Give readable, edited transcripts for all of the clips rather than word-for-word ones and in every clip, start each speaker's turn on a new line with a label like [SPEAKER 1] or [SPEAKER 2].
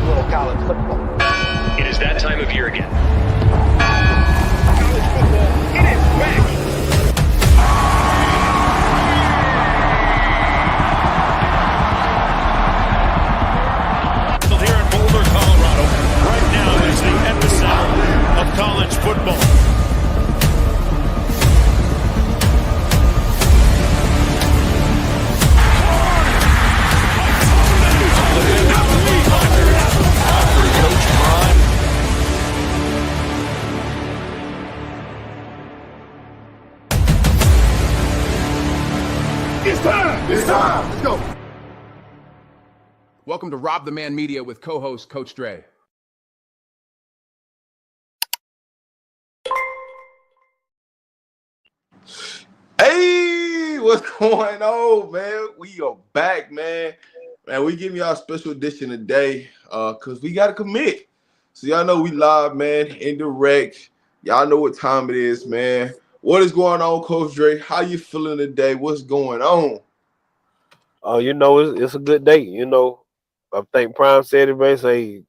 [SPEAKER 1] a little college football.
[SPEAKER 2] It is that time of year again.
[SPEAKER 3] College football, it is back.
[SPEAKER 4] Here in Boulder, Colorado, right now is the epicenter of college football.
[SPEAKER 3] It's time. It's time. Let's go.
[SPEAKER 5] Welcome to RobDaManMedia with co-host Coach Dre.
[SPEAKER 6] Hey, what's going on, man? We are back, man. Man, we giving y'all a special edition today because we got to commit. So y'all know we live, man, indirect. Y'all know what time it is, man. What is going on, Coach Dre? How you feeling today? What's going on?
[SPEAKER 7] It's a good day. I think Prime said it, man. Say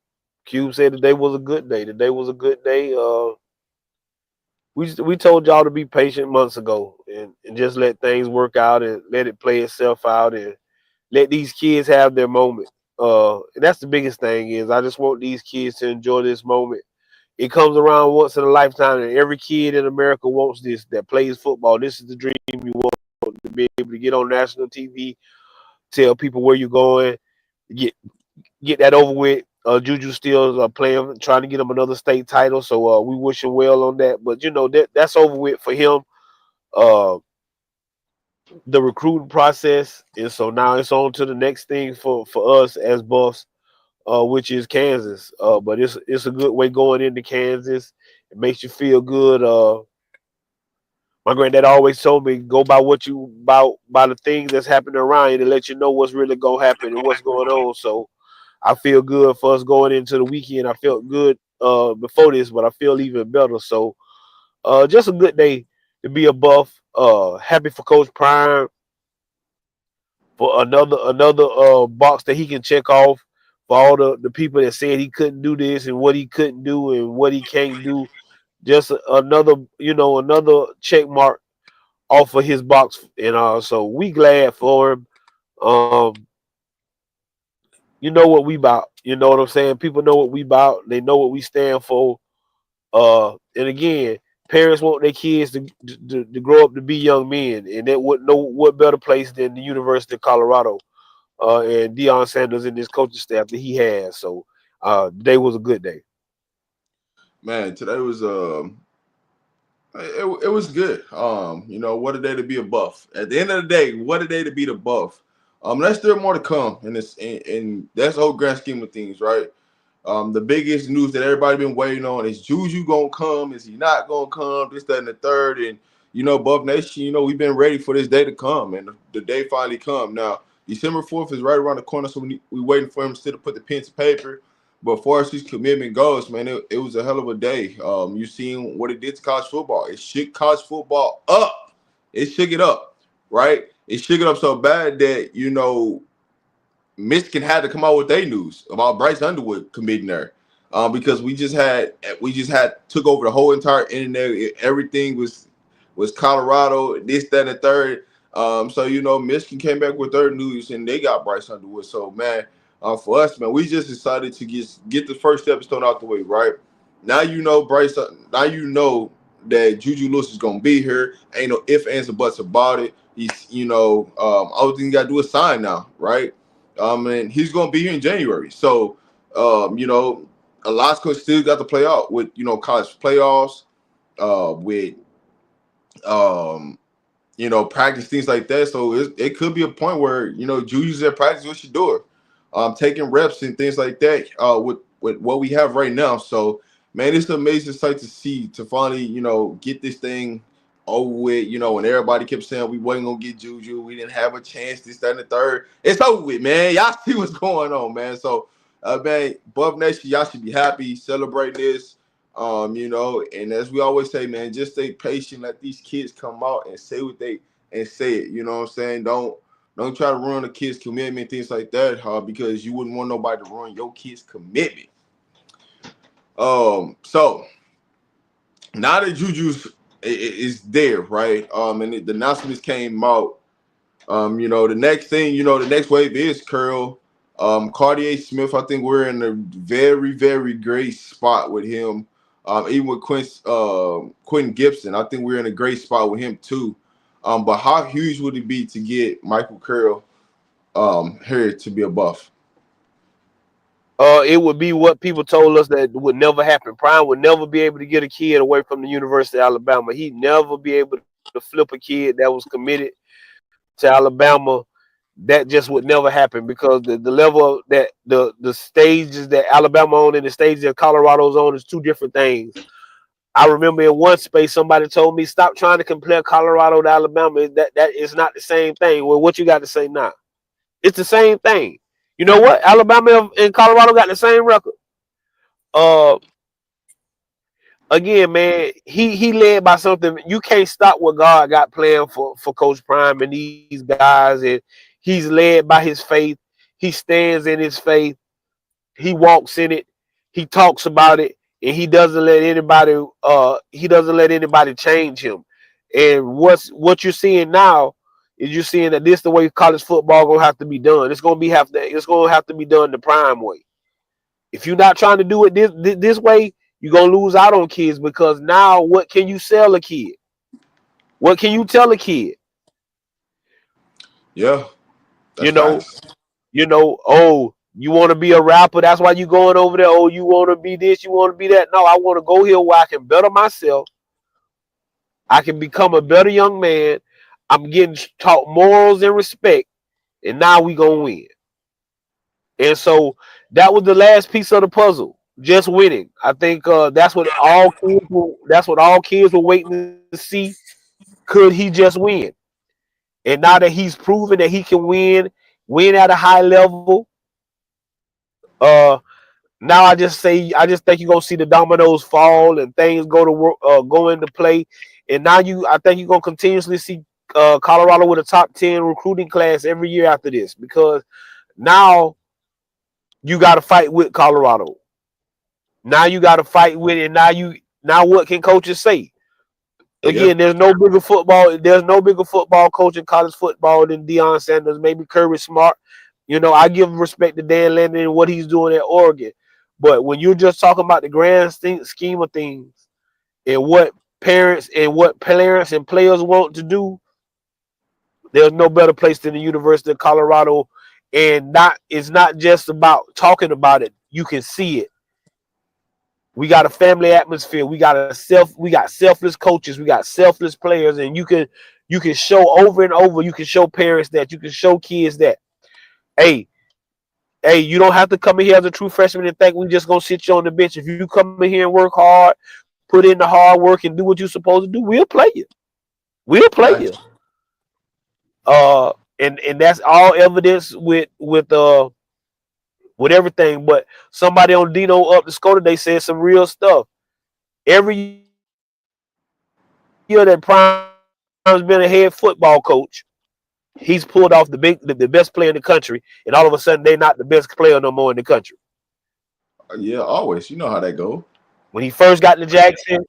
[SPEAKER 7] Cube said today was a good day. Today was a good day. We told y'all to be patient months ago and just let things work out and let it play itself out and let these kids have their moment. And that's the biggest thing is I just want these kids to enjoy this moment. It comes around once in a lifetime, and every kid in America wants this that plays football. This is the dream you want to be able to get on national TV, tell people where you're going, get that over with. Juju still playing, trying to get him another state title, so we wish him well on that. But that's over with for him. The recruiting process, and so now it's on to the next thing for us as Buffs, which is Kansas. But it's a good way going into Kansas. It makes you feel good. My granddad always told me go by by the things that's happening around you to let you know what's really gonna happen and what's going on. So I feel good for us going into the weekend. I felt good before this, but I feel even better. So just a good day to be a Buff. Happy for Coach Prime for another box that he can check off for all the people that said he couldn't do this and what he couldn't do and what he can't do. Just another check mark off of his box, and so we glad for him. You know what we about. You know what I'm saying? People know what we about. They know what we stand for. And again, parents want their kids to grow up to be young men, and they wouldn't know what better place than the University of Colorado and Deion Sanders and this coaching staff that he has. So today was a good day.
[SPEAKER 6] Man, today was it was good. What a day to be a Buff. At the end of the day, what a day to be the Buff. There's still more to come in this, and that's the whole grand scheme of things, right? The biggest news that everybody been waiting on is Juju gonna come? Is he not gonna come? This, that, and the third. And Buff Nation, we've been ready for this day to come, and the day finally come. Now, December 4th is right around the corner, so we waiting for him still to put the pen to paper. But as far as his commitment goes, man, it was a hell of a day. You seen what it did to college football. It shook college football up. It shook it up, right? It shook it up so bad that, Michigan had to come out with their news about Bryce Underwood committing there, because we just had took over the whole entire internet. Everything was Colorado, this, that, and the third. So Michigan came back with their news and they got Bryce Underwood. So man, for us, man, we just decided to get the first stone out the way. Right now, Bryce. Now that Juju Lewis is gonna be here. Ain't no ifs, ands, or buts about it. He's all thing you gotta do is sign now, right? And he's going to be here in January. So, Alaska still got to play out with, college playoffs, with, practice, things like that. So it could be a point where, Juju's at practice, what you doing? Taking reps and things like that with what we have right now. So, man, it's an amazing sight to see, to finally, get this thing over with, when everybody kept saying we wasn't gonna get Juju, we didn't have a chance, this, that, and the third. It's over with, man. Y'all see what's going on, man. So, man, Buff Nation, y'all should be happy, celebrate this, and as we always say, man, just stay patient, let these kids come out and say what they and say it. You know what I'm saying? Don't try to ruin a kid's commitment, things like that, because you wouldn't want nobody to ruin your kid's commitment. So now that Juju's is there, right? And the announcements came out. The next thing, the next wave is Curl. Cartier Smith, I think we're in a very, very great spot with him. Even with Quentin Gibson, I think we're in a great spot with him too. But how huge would it be to get Michael Curl here to be a Buff?
[SPEAKER 7] It would be what people told us that would never happen. Prime would never be able to get a kid away from the University of Alabama. He'd never be able to flip a kid that was committed to Alabama. That just would never happen because the level that the stages that Alabama on and the stages that Colorado's on is two different things. I remember in one space somebody told me, stop trying to compare Colorado to Alabama. That is not the same thing. Well, what you got to say now? It's the same thing. You know what? Alabama and Colorado got the same record. Again, man, he led by something. You can't stop what God got planned for Coach Prime and these guys, and he's led by his faith. He stands in his faith. He walks in it. He talks about it, and he doesn't let anybody. Change him. And what you're seeing now is you're seeing that this is the way college football gonna have to be done. It's gonna have to be done the Prime way. If you're not trying to do it this way, you're gonna lose out on kids because now what can you sell a kid? What can you tell a kid?
[SPEAKER 6] Yeah.
[SPEAKER 7] Nice. Oh, you want to be a rapper, that's why you going over there. Oh, you want to be this, you want to be that. No, I want to go here where I can better myself. I can become a better young man. I'm getting taught morals and respect, and now we gonna win. And so that was the last piece of the puzzle, just winning. I think that's what all kids were waiting to see. Could he just win? And now that he's proven that he can win at a high level, now I just think you're gonna see the dominoes fall and things go into play. And now I think you're gonna continuously see Colorado with a top 10 recruiting class every year after this, because now you got to fight with Colorado. Now you got to fight with it. Now what can coaches say? Again, there's no bigger football coach in college football than Deion Sanders. Maybe Kirby Smart. I give respect to Dan Lanning and what he's doing at Oregon. But when you're just talking about the grand scheme of things and what parents and players want to do, there's no better place than the University of Colorado. And it's not just about talking about it. You can see it. We got a family atmosphere. We got selfless coaches. We got selfless players, and you can show over and over. You can show parents that. You can show kids that. Hey, you don't have to come in here as a true freshman and think we just gonna sit you on the bench. If you come in here and work hard, put in the hard work, and do what you're supposed to do, we'll play you. We'll play you. And that's all evidence with everything. But somebody on Dino Up the Score today said some real stuff. Every year that Prime's been a head football coach, he's pulled off the best player in the country, and all of a sudden they're not the best player no more in the country.
[SPEAKER 6] Yeah, always. You know how that go.
[SPEAKER 7] When he first got to Jackson,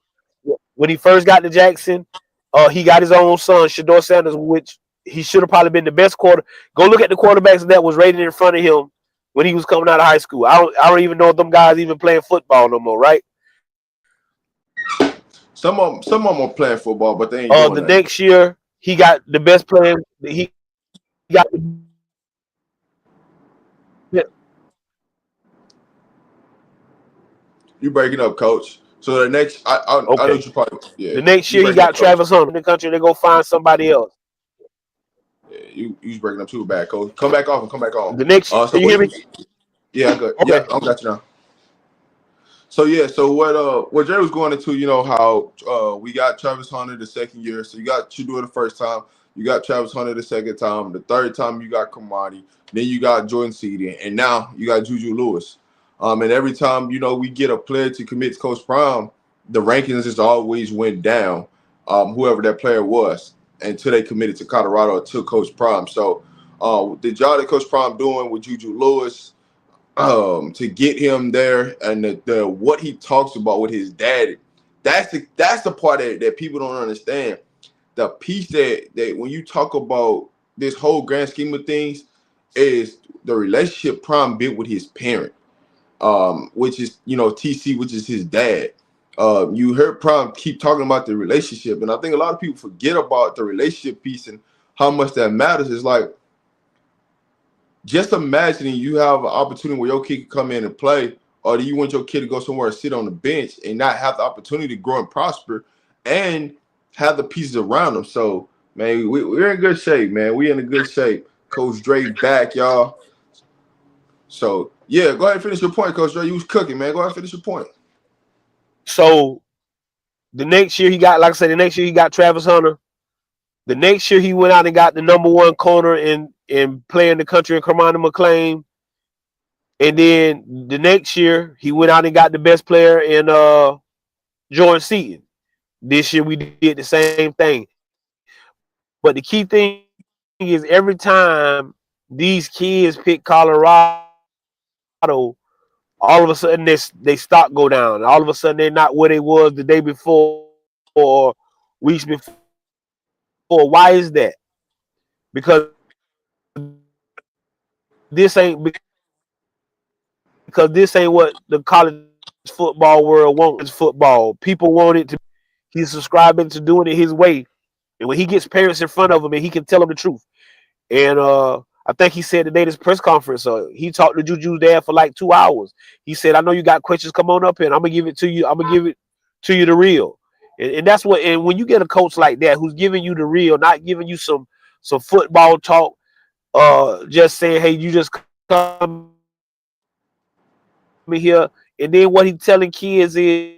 [SPEAKER 7] he got his own son, Shedeur Sanders, which he should have probably been the best quarter. Go look at the quarterbacks that was rated in front of him when he was coming out of high school. I don't even know if them guys even playing football no more, right?
[SPEAKER 6] Some of them are playing football, but they ain't doing
[SPEAKER 7] the
[SPEAKER 6] that.
[SPEAKER 7] Next year, he got the best player. He got
[SPEAKER 6] You breaking up, Coach. So the next, I know what you probably. Yeah.
[SPEAKER 7] The next year, he got Travis Hunter in the country. They go find somebody else.
[SPEAKER 6] Yeah, you breaking up too bad, Coach. Come back off and come back on.
[SPEAKER 7] The next, can you hear me?
[SPEAKER 6] Yeah, I'm good.
[SPEAKER 7] Okay.
[SPEAKER 6] Yeah, I got you now. So what Jay was going into, how we got Travis Hunter the second year. So you got Juju the first time, you got Travis Hunter the second time, the third time you got Kamani, then you got Jordan Seedy, and now you got Juju Lewis. And every time we get a player to commit to Coach Prime, the rankings just always went down. Whoever that player was, until they committed to Colorado or to Coach Prime. So The job that Coach Prime doing with Juju Lewis, to get him there, and the what he talks about with his dad. That's the part that people don't understand. The piece that when you talk about this whole grand scheme of things is the relationship Prime built with his parent, which is TC, which is his dad. You heard Prime keep talking about the relationship, and I think a lot of people forget about the relationship piece and how much that matters. It's like, just imagining you have an opportunity where your kid can come in and play, or do you want your kid to go somewhere and sit on the bench and not have the opportunity to grow and prosper and have the pieces around them? So, man, we're in good shape, man. We in a good shape. Coach Dre back, y'all. So, yeah, go ahead and finish your point, Coach Dre. You was cooking, man. Go ahead and finish your point.
[SPEAKER 7] So the next year he got, like I said, the next year he got Travis Hunter. The next year he went out and got the #1 corner in playing the country in Kermani McClain. And then the next year he went out and got the best player in Jordan Seaton. This year we did the same thing. But the key thing is, every time these kids pick Colorado, all of a sudden they stock go down. All of a sudden they're not where they was the day before or weeks before. Why is that? Because this ain't what the college football world wants. It's football. People want it to. He's subscribing to doing it his way, and when he gets parents in front of him, and he can tell them the truth. And I think he said today this press conference, he talked to Juju's dad for like 2 hours. He said, "I know you got questions. Come on up here. And I'm gonna give it to you. I'm gonna give it to you the real." And that's what. And when you get a coach like that who's giving you the real, not giving you some football talk, just saying, "Hey, you just come here," and then what he's telling kids is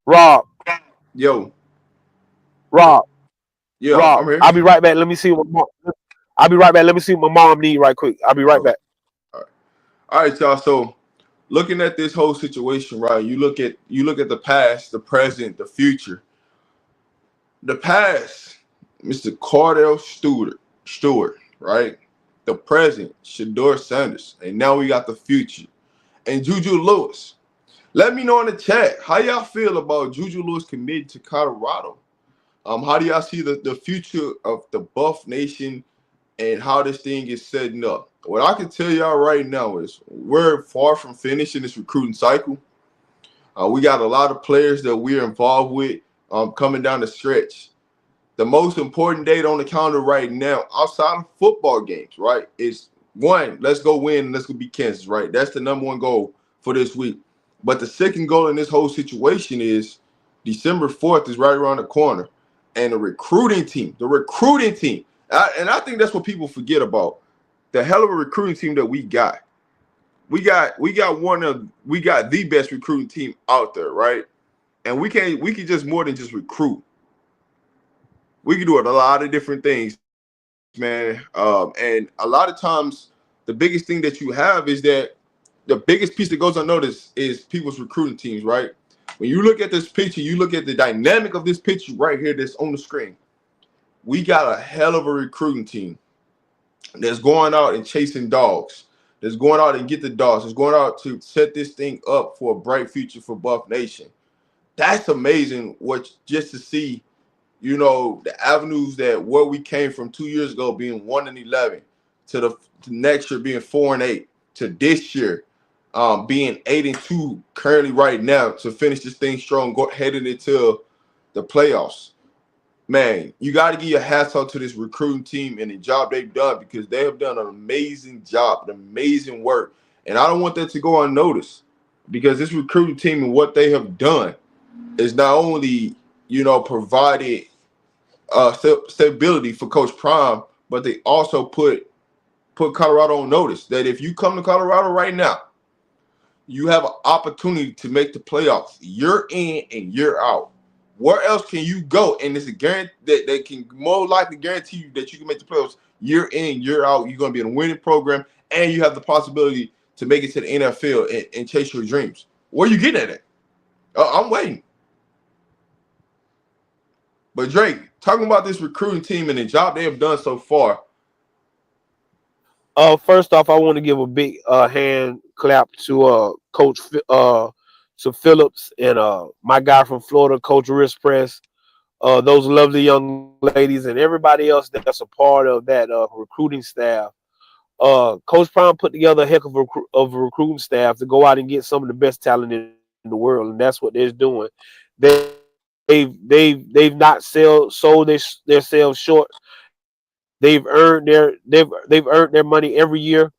[SPEAKER 7] Rob,
[SPEAKER 6] Yo.
[SPEAKER 7] Rob.
[SPEAKER 6] Yeah, I'm here.
[SPEAKER 7] I'll be right back. Let me see what I'll be right back. Let me see what my mom need right quick. I'll be right back.
[SPEAKER 6] All right, y'all. So, looking at this whole situation, right? You look at the past, the present, the future. The past, Mr. Cardell Stewart, right? The present, Shador Sanders, and now we got the future, and Juju Lewis. Let me know in the chat how y'all feel about Juju Lewis committed to Colorado. How do y'all see the future of the Buff Nation and how this thing is setting up? What I can tell y'all right now is we're far from finishing this recruiting cycle. We got a lot of players that we're involved with coming down the stretch. The most important date on the calendar right now, outside of football games, right, is one, let's go win and let's go beat Kansas, right? That's the #1 goal for this week. But the second goal in this whole situation is December 4th is right around the corner. And the recruiting team, and I think that's what people forget about, the hell of a recruiting team that we got. We got the best recruiting team out there, right? And we can just more than just recruit. We can do a lot of different things, man. And a lot of times, the biggest thing that you have is that the biggest piece that goes unnoticed is people's recruiting teams, right? When you look at this picture, you look at the dynamic of this picture right here that's on the screen. We got a hell of a recruiting team that's going out and chasing dogs, that's going out and get the dogs, that's going out to set this thing up for a bright future for Buff Nation. That's amazing. Just to see, the avenues that where we came from 2 years ago being 1-11 to next year being 4-8 to this year being 8-2 currently right now to finish this thing strong, heading into the playoffs. Man, you got to give your hats off to this recruiting team and the job they've done, because they have done an amazing job, an amazing work. And I don't want that to go unnoticed, because this recruiting team and what they have done is not only, provided stability for Coach Prime, but they also put Colorado on notice that if you come to Colorado right now, you have an opportunity to make the playoffs year in and year out. Where else can you go? And it's a guarantee that they can more likely guarantee you that you can make the playoffs year in, year out. You're going to be in a winning program, and you have the possibility to make it to the NFL and chase your dreams. Where you getting at? I'm waiting. But Drake, talking about this recruiting team and the job they have done so far.
[SPEAKER 7] First off, I want to give a big hand clap to Coach to Phillips and my guy from Florida, Coach Wrist Press, those lovely young ladies, and everybody else that's a part of that recruiting staff. Coach Prime put together a heck of a recruiting staff to go out and get some of the best talent in the world, and that's what they're doing. They've not sold themselves short. They've earned their money every year.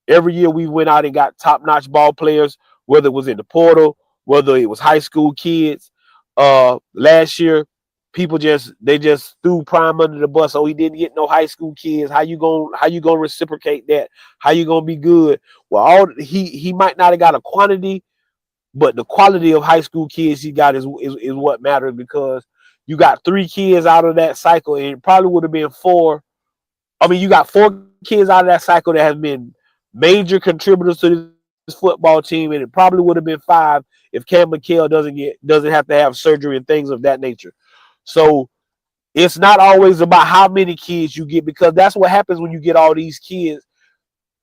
[SPEAKER 7] Every year we went out and got top-notch ball players, whether it was in the portal, whether it was high school kids. Last year, they just threw Prime under the bus. Oh, he didn't get no high school kids. How you gonna reciprocate that? How you gonna be good? Well, he might not have got a quantity, but the quality of high school kids he got is what matters, because you got 3 kids out of that cycle, and it probably would have been 4. I mean, you got 4 kids out of that cycle that have been major contributors to this football team, and it probably would have been 5 if Cam McHale doesn't have to have surgery and things of that nature. So it's not always about how many kids you get, because that's what happens when you get all these kids.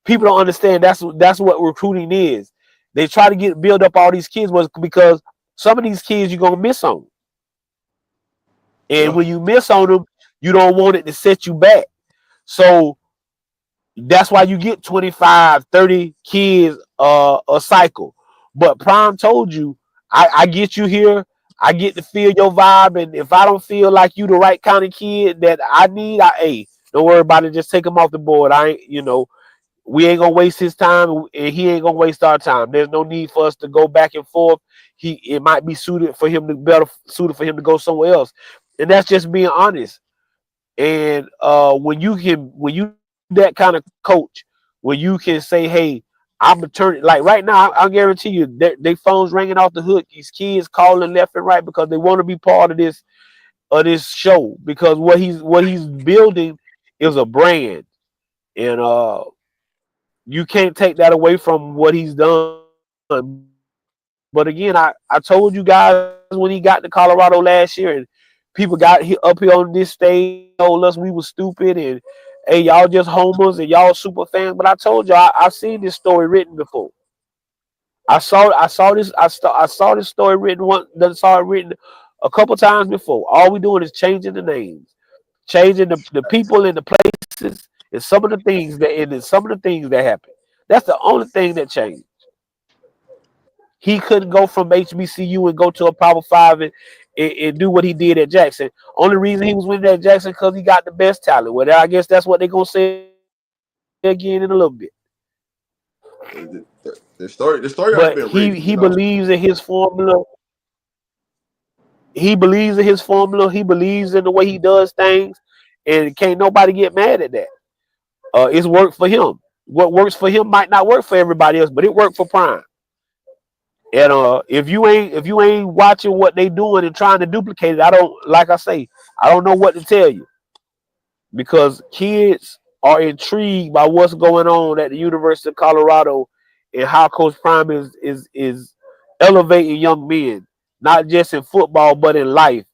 [SPEAKER 7] People don't understand that's what recruiting is. They try to build up all these kids because some of these kids you're gonna miss on, and when you miss on them, you don't want it to set you back. So that's why you get 25, 30 kids a cycle. But Prime told you, I get you here. I get to feel your vibe. And if I don't feel like you the right kind of kid that I need, don't worry about it. Just take him off the board. We ain't going to waste his time, and he ain't going to waste our time. There's no need for us to go back and forth. It might be suited for him to go somewhere else. And that's just being honest. And when you that kind of coach, when you can say, hey, I'm a turn, like right now, I guarantee you they phones ringing off the hook. These kids calling left and right because they want to be part of this show, because what he's building is a brand, and you can't take that away from what he's done. But again, I told you guys when he got to Colorado last year, and people got up here on this stage, told us we were stupid and hey, y'all just homers and y'all super fans. But I told y'all I've seen this story written before. I saw this story written saw it written a couple times before. All we doing is changing the names, changing the people and the places, and some of the things that happen. That's the only thing that changed. He couldn't go from HBCU and go to a Power 5 and do what he did at Jackson. Only reason he was winning at Jackson because he got the best talent. Well, I guess that's what they're going to say again in a little bit.
[SPEAKER 6] The story
[SPEAKER 7] but he believes in his formula. He believes in his formula. He believes in the way he does things, and can't nobody get mad at that. It's worked for him. What works for him might not work for everybody else, but it worked for Prime. And if you ain't watching what they doing and trying to duplicate it, I don't know what to tell you, because kids are intrigued by what's going on at the University of Colorado and how Coach Prime is elevating young men, not just in football but in life.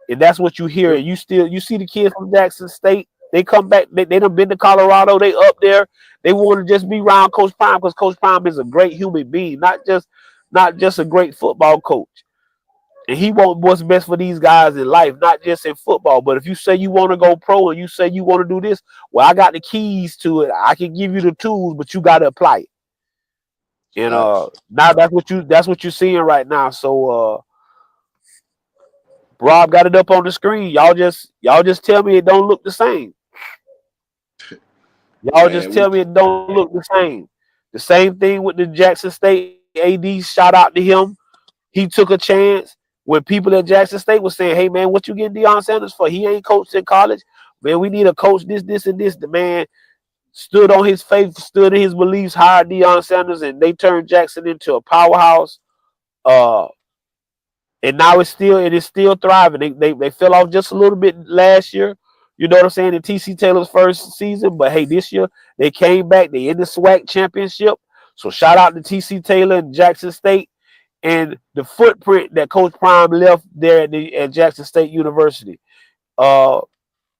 [SPEAKER 7] And that's what you hear. You see the kids from Jackson State. They come back. They done been to Colorado. They up there. They want to just be around Coach Prime because Coach Prime is a great human being, not just a great football coach. And he wants what's best for these guys in life, not just in football. But if you say you want to go pro and you say you want to do this, well, I got the keys to it. I can give you the tools, but you got to apply it. And now that's what you're seeing right now. So Rob got it up on the screen. Y'all just tell me it don't look the same. Just tell me it don't look the same. The same thing with the Jackson State AD. Shout out to him. He took a chance when people at Jackson State were saying, hey, man, what you getting Deion Sanders for? He ain't coached in college. Man, we need a coach this, and this. The man stood on his faith, stood in his beliefs, hired Deion Sanders, and they turned Jackson into a powerhouse. And now it's still thriving. They fell off just a little bit last year. You know what I'm saying? In TC Taylor's first season. But, hey, this year they came back. They in the SWAC championship. So shout out to TC Taylor and Jackson State. And the footprint that Coach Prime left there at Jackson State University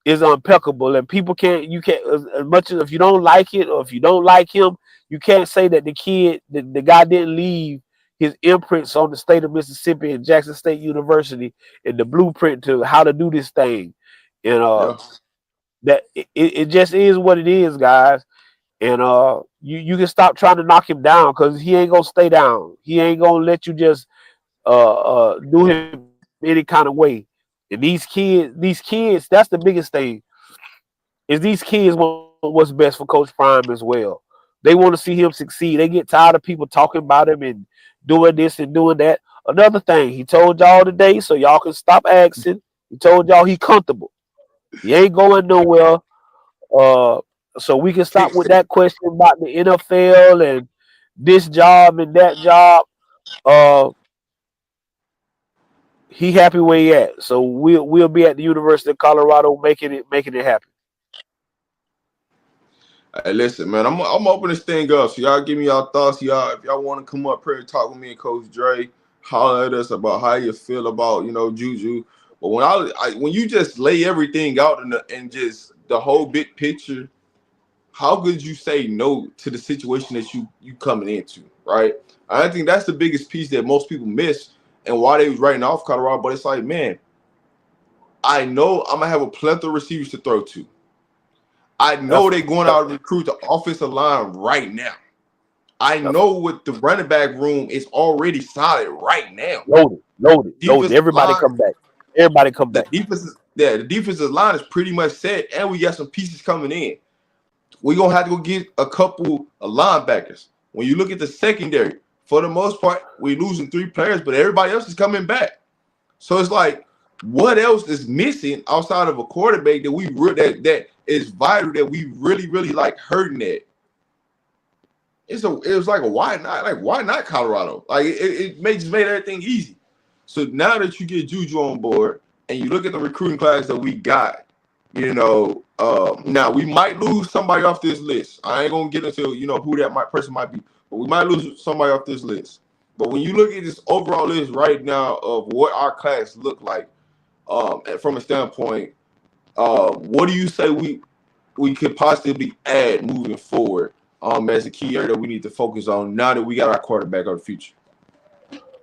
[SPEAKER 7] is impeccable. And people you can't, as much as if you don't like it or if you don't like him, you can't say that the guy didn't leave his imprints on the state of Mississippi and Jackson State University and the blueprint to how to do this thing. And
[SPEAKER 6] Yeah.
[SPEAKER 7] that it just is what it is, guys. And you can stop trying to knock him down because he ain't gonna stay down. He ain't gonna let you just do him any kind of way. And these kids, that's the biggest thing. Is these kids want what's best for Coach Prime as well. They want to see him succeed. They get tired of people talking about him and doing this and doing that. Another thing, he told y'all today, so y'all can stop asking. He told y'all he comfortable. He ain't going nowhere. So we can stop with that question about the NFL and this job and that job. Uh, he happy where he at. So we'll be at the University of Colorado making it happen.
[SPEAKER 6] Hey, listen, man, I'm open this thing up. So y'all give me y'all thoughts. Y'all, if y'all want to come up here and talk with me and Coach Dre, holler at us about how you feel about Juju. But when you just lay everything out and just the whole big picture, how could you say no to the situation that you coming into, right? I think that's the biggest piece that most people miss and why they was writing off Colorado. But it's like, man, I know I'm gonna have a plethora of receivers to throw to. I know they're going out and recruit the offensive line right now. I know what the running back room is already solid right now.
[SPEAKER 7] Loaded. Everybody come back.
[SPEAKER 6] The defensive line is pretty much set, and we got some pieces coming in. We're gonna have to go get a couple of linebackers. When you look at the secondary, for the most part, we're losing 3 players, but everybody else is coming back. So it's like, what else is missing outside of a quarterback that is vital that we really like hurting at? It was like a why not? Like, why not Colorado? Like it just made everything easy. So now that you get Juju on board and you look at the recruiting class that we got, now we might lose somebody off this list. I ain't gonna get into who that person might be, but we might lose somebody off this list. But when you look at this overall list right now of what our class look like, from a standpoint, what do you say we could possibly add moving forward, as a key area that we need to focus on now that we got our quarterback of the future?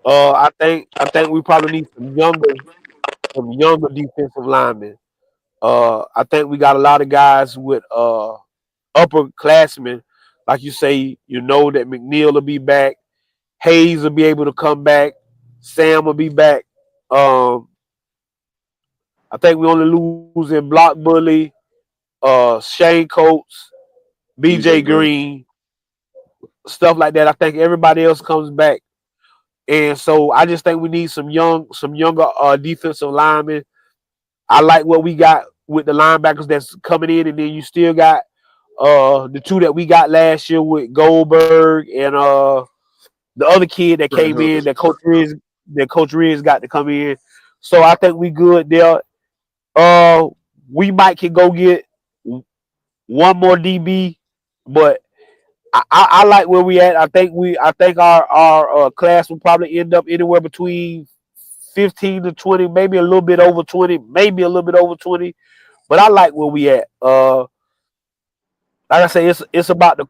[SPEAKER 7] I think we probably need some younger defensive linemen. I think we got a lot of guys with upperclassmen, like you say. You know that McNeil will be back, Hayes will be able to come back, Sam will be back. I think we only losing Block Bully, Shane Coates, BJ Green, stuff like that. I think everybody else comes back. And so I just think we need some younger defensive linemen. I like what we got with the linebackers that's coming in, and then you still got the 2 that we got last year with Goldberg and the other kid that came in that Coach Riz got to come in. So I think we good there. We might can go get one more DB, but I like where we at. I think our class will probably end up anywhere between 15 to 20, maybe a little bit over 20, But I like where we at. Like I say, it's about the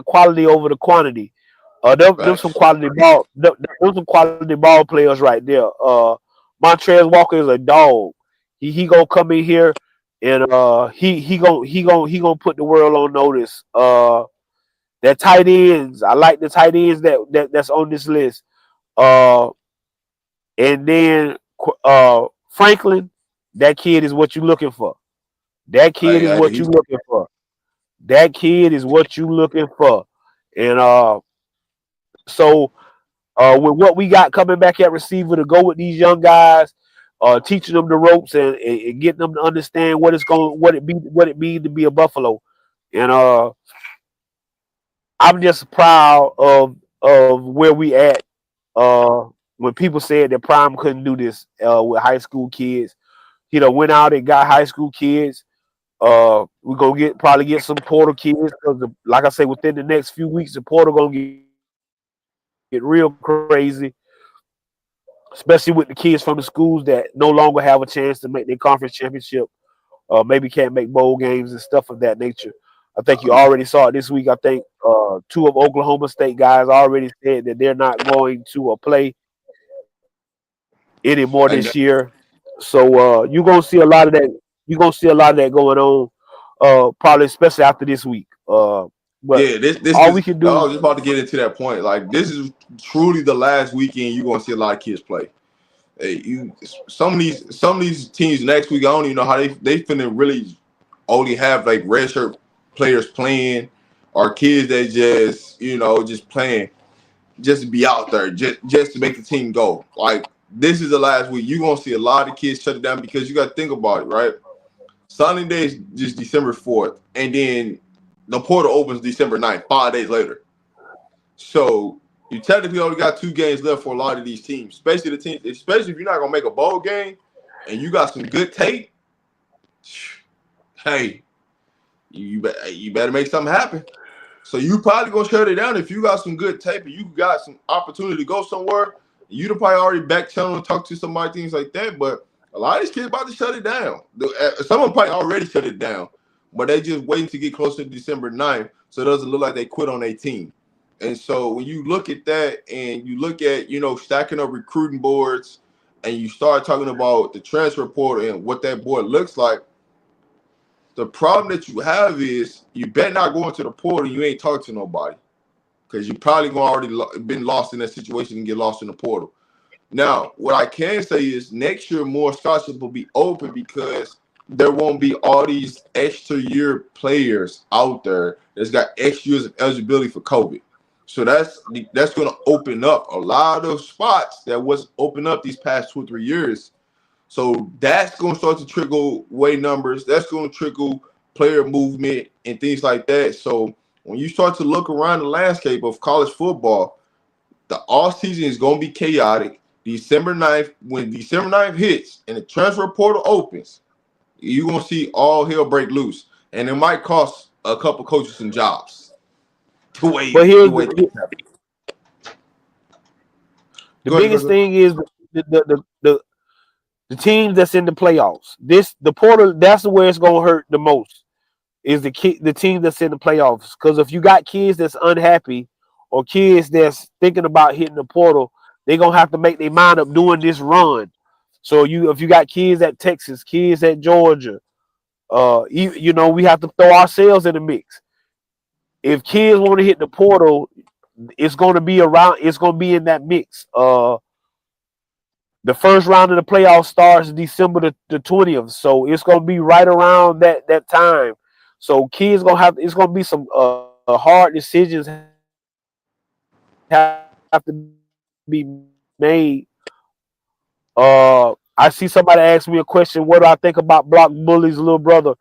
[SPEAKER 7] quality over the quantity. Them some quality ball. Them some quality ball players right there. Montrez Walker is a dog. He gonna come in here and he gonna put the world on notice. That tight ends, I like the tight ends that's on this list. And then Franklin, that kid is what you're looking for. That kid is what you're looking for. That kid is what you're looking for. And so with what we got coming back at receiver to go with these young guys, teaching them the ropes and getting them to understand what it means to be a Buffalo. And I'm just proud of where we at. When people said that Prime couldn't do this with high school kids, went out and got high school kids. We're gonna probably get some portal kids because, like I say, within the next few weeks, the portal gonna get real crazy. especially with the kids from the schools that no longer have a chance to make their conference championship, maybe can't make bowl games and stuff of that nature. I think you already saw it this week. I think two of Oklahoma State guys already said that they're not going to play anymore
[SPEAKER 6] And
[SPEAKER 7] this year. So you're gonna see a lot of that. You're gonna see a lot of that going on, probably especially after this week. But
[SPEAKER 6] yeah, this
[SPEAKER 7] all we
[SPEAKER 6] is.
[SPEAKER 7] can
[SPEAKER 6] I
[SPEAKER 7] do,
[SPEAKER 6] was just about to get into that point. Like this is truly the last weekend you're gonna see a lot of kids play. Hey, some of these teams next week, I don't even know how they finna really only have like red shirt players playing, or kids that just playing just to be out there, just to make the team go. Like this is the last week. You're gonna see a lot of kids shut it down because you got to think about it, right? Signing day is just December 4th, and then the portal opens December 9th, 5 days later. So you technically only got 2 games left for a lot of these teams, especially the teams, especially if you're not gonna make a bowl game and you got some good tape. Hey, you better make something happen. So you probably gonna shut it down if you got some good tape and you got some opportunity to go somewhere. You'd have probably already back channel and talk to somebody, things like that. But a lot of these kids about to shut it down. Some of them probably already shut it down, but they just waiting to get closer to December 9th, so it doesn't look like they quit on their team. And so when you look at that and you look at, stacking up recruiting boards and you start talking about the transfer portal and what that board looks like, the problem that you have is you better not go into the portal and you ain't talking to nobody, because you probably gonna already been lost in that situation and get lost in the portal. Now, what I can say is next year more scholarships will be open because there won't be all these extra year players out there that's got extra years of eligibility for COVID. So that's going to open up a lot of spots that was open up these past 2 or 3 years. So that's going to start to trickle way numbers. That's going to trickle player movement and things like that. So when you start to look around the landscape of college football, the off season is going to be chaotic. December 9th, when December 9th hits and the transfer portal opens, you're going to see all hell break loose. And it might cost a couple coaches some jobs. The
[SPEAKER 7] biggest thing is the teams that's in the playoffs. The portal, that's where it's gonna hurt the most. Is the team that's in the playoffs? Because if you got kids that's unhappy or kids that's thinking about hitting the portal, they're gonna have to make their mind up doing this run. So if you got kids at Texas, kids at Georgia, we have to throw ourselves in the mix. If kids want to hit the portal, it's going to be around. It's going to be in that mix. The first round of the playoffs starts December the 20th, so it's going to be right around that time. So kids gonna have. It's going to be some hard decisions have to be made. I see somebody ask me a question. What do I think about Block Bully's little brother?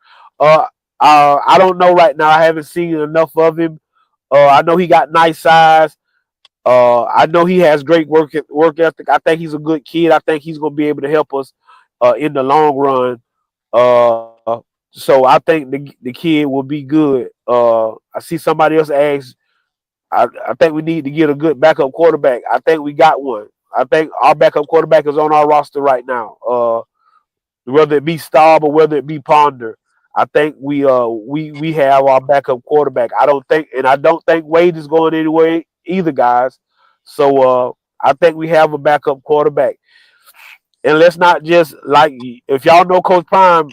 [SPEAKER 7] I don't know right now. I haven't seen enough of him. I know he got nice size. I know he has great work ethic. I think he's a good kid. I think he's going to be able to help us in the long run. So I think the kid will be good. I see somebody else ask. I think we need to get a good backup quarterback. I think we got one. I think our backup quarterback is on our roster right now. Whether it be Staub or whether it be Ponder, I think we have our backup quarterback. I don't think Wade is going anywhere either, guys. So I think we have a backup quarterback. And let's not just if y'all know Coach Prime,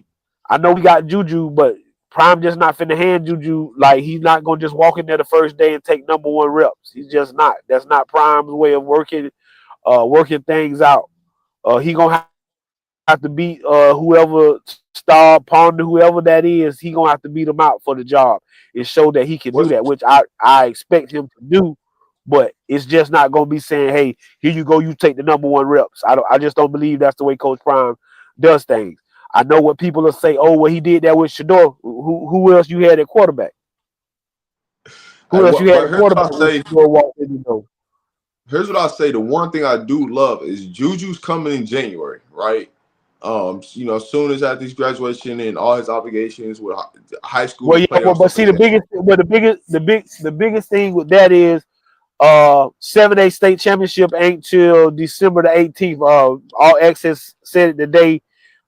[SPEAKER 7] I know we got Juju, but Prime just not finna hand Juju. He's not gonna just walk in there the first day and take number 1 reps. He's just not. That's not Prime's way of working things out. He gonna have to beat whoever Star Ponder, whoever that is. He gonna have to beat him out for the job and show that he can do that, which I expect him to do. But it's just not gonna be saying, "Hey, here you go, you take the number 1 reps." I just don't believe that's the way Coach Prime does things. I know what people will say. Oh, well, he did that with Shador. Who else you had at quarterback? Who else you had at quarterback?
[SPEAKER 6] Here's what I say. The one thing I do love is Juju's coming in January, right? As soon as after his graduation and all his obligations with high school.
[SPEAKER 7] Well, yeah, but see, the biggest thing with that is 7A state championship ain't till December the 18th. All Access said it today,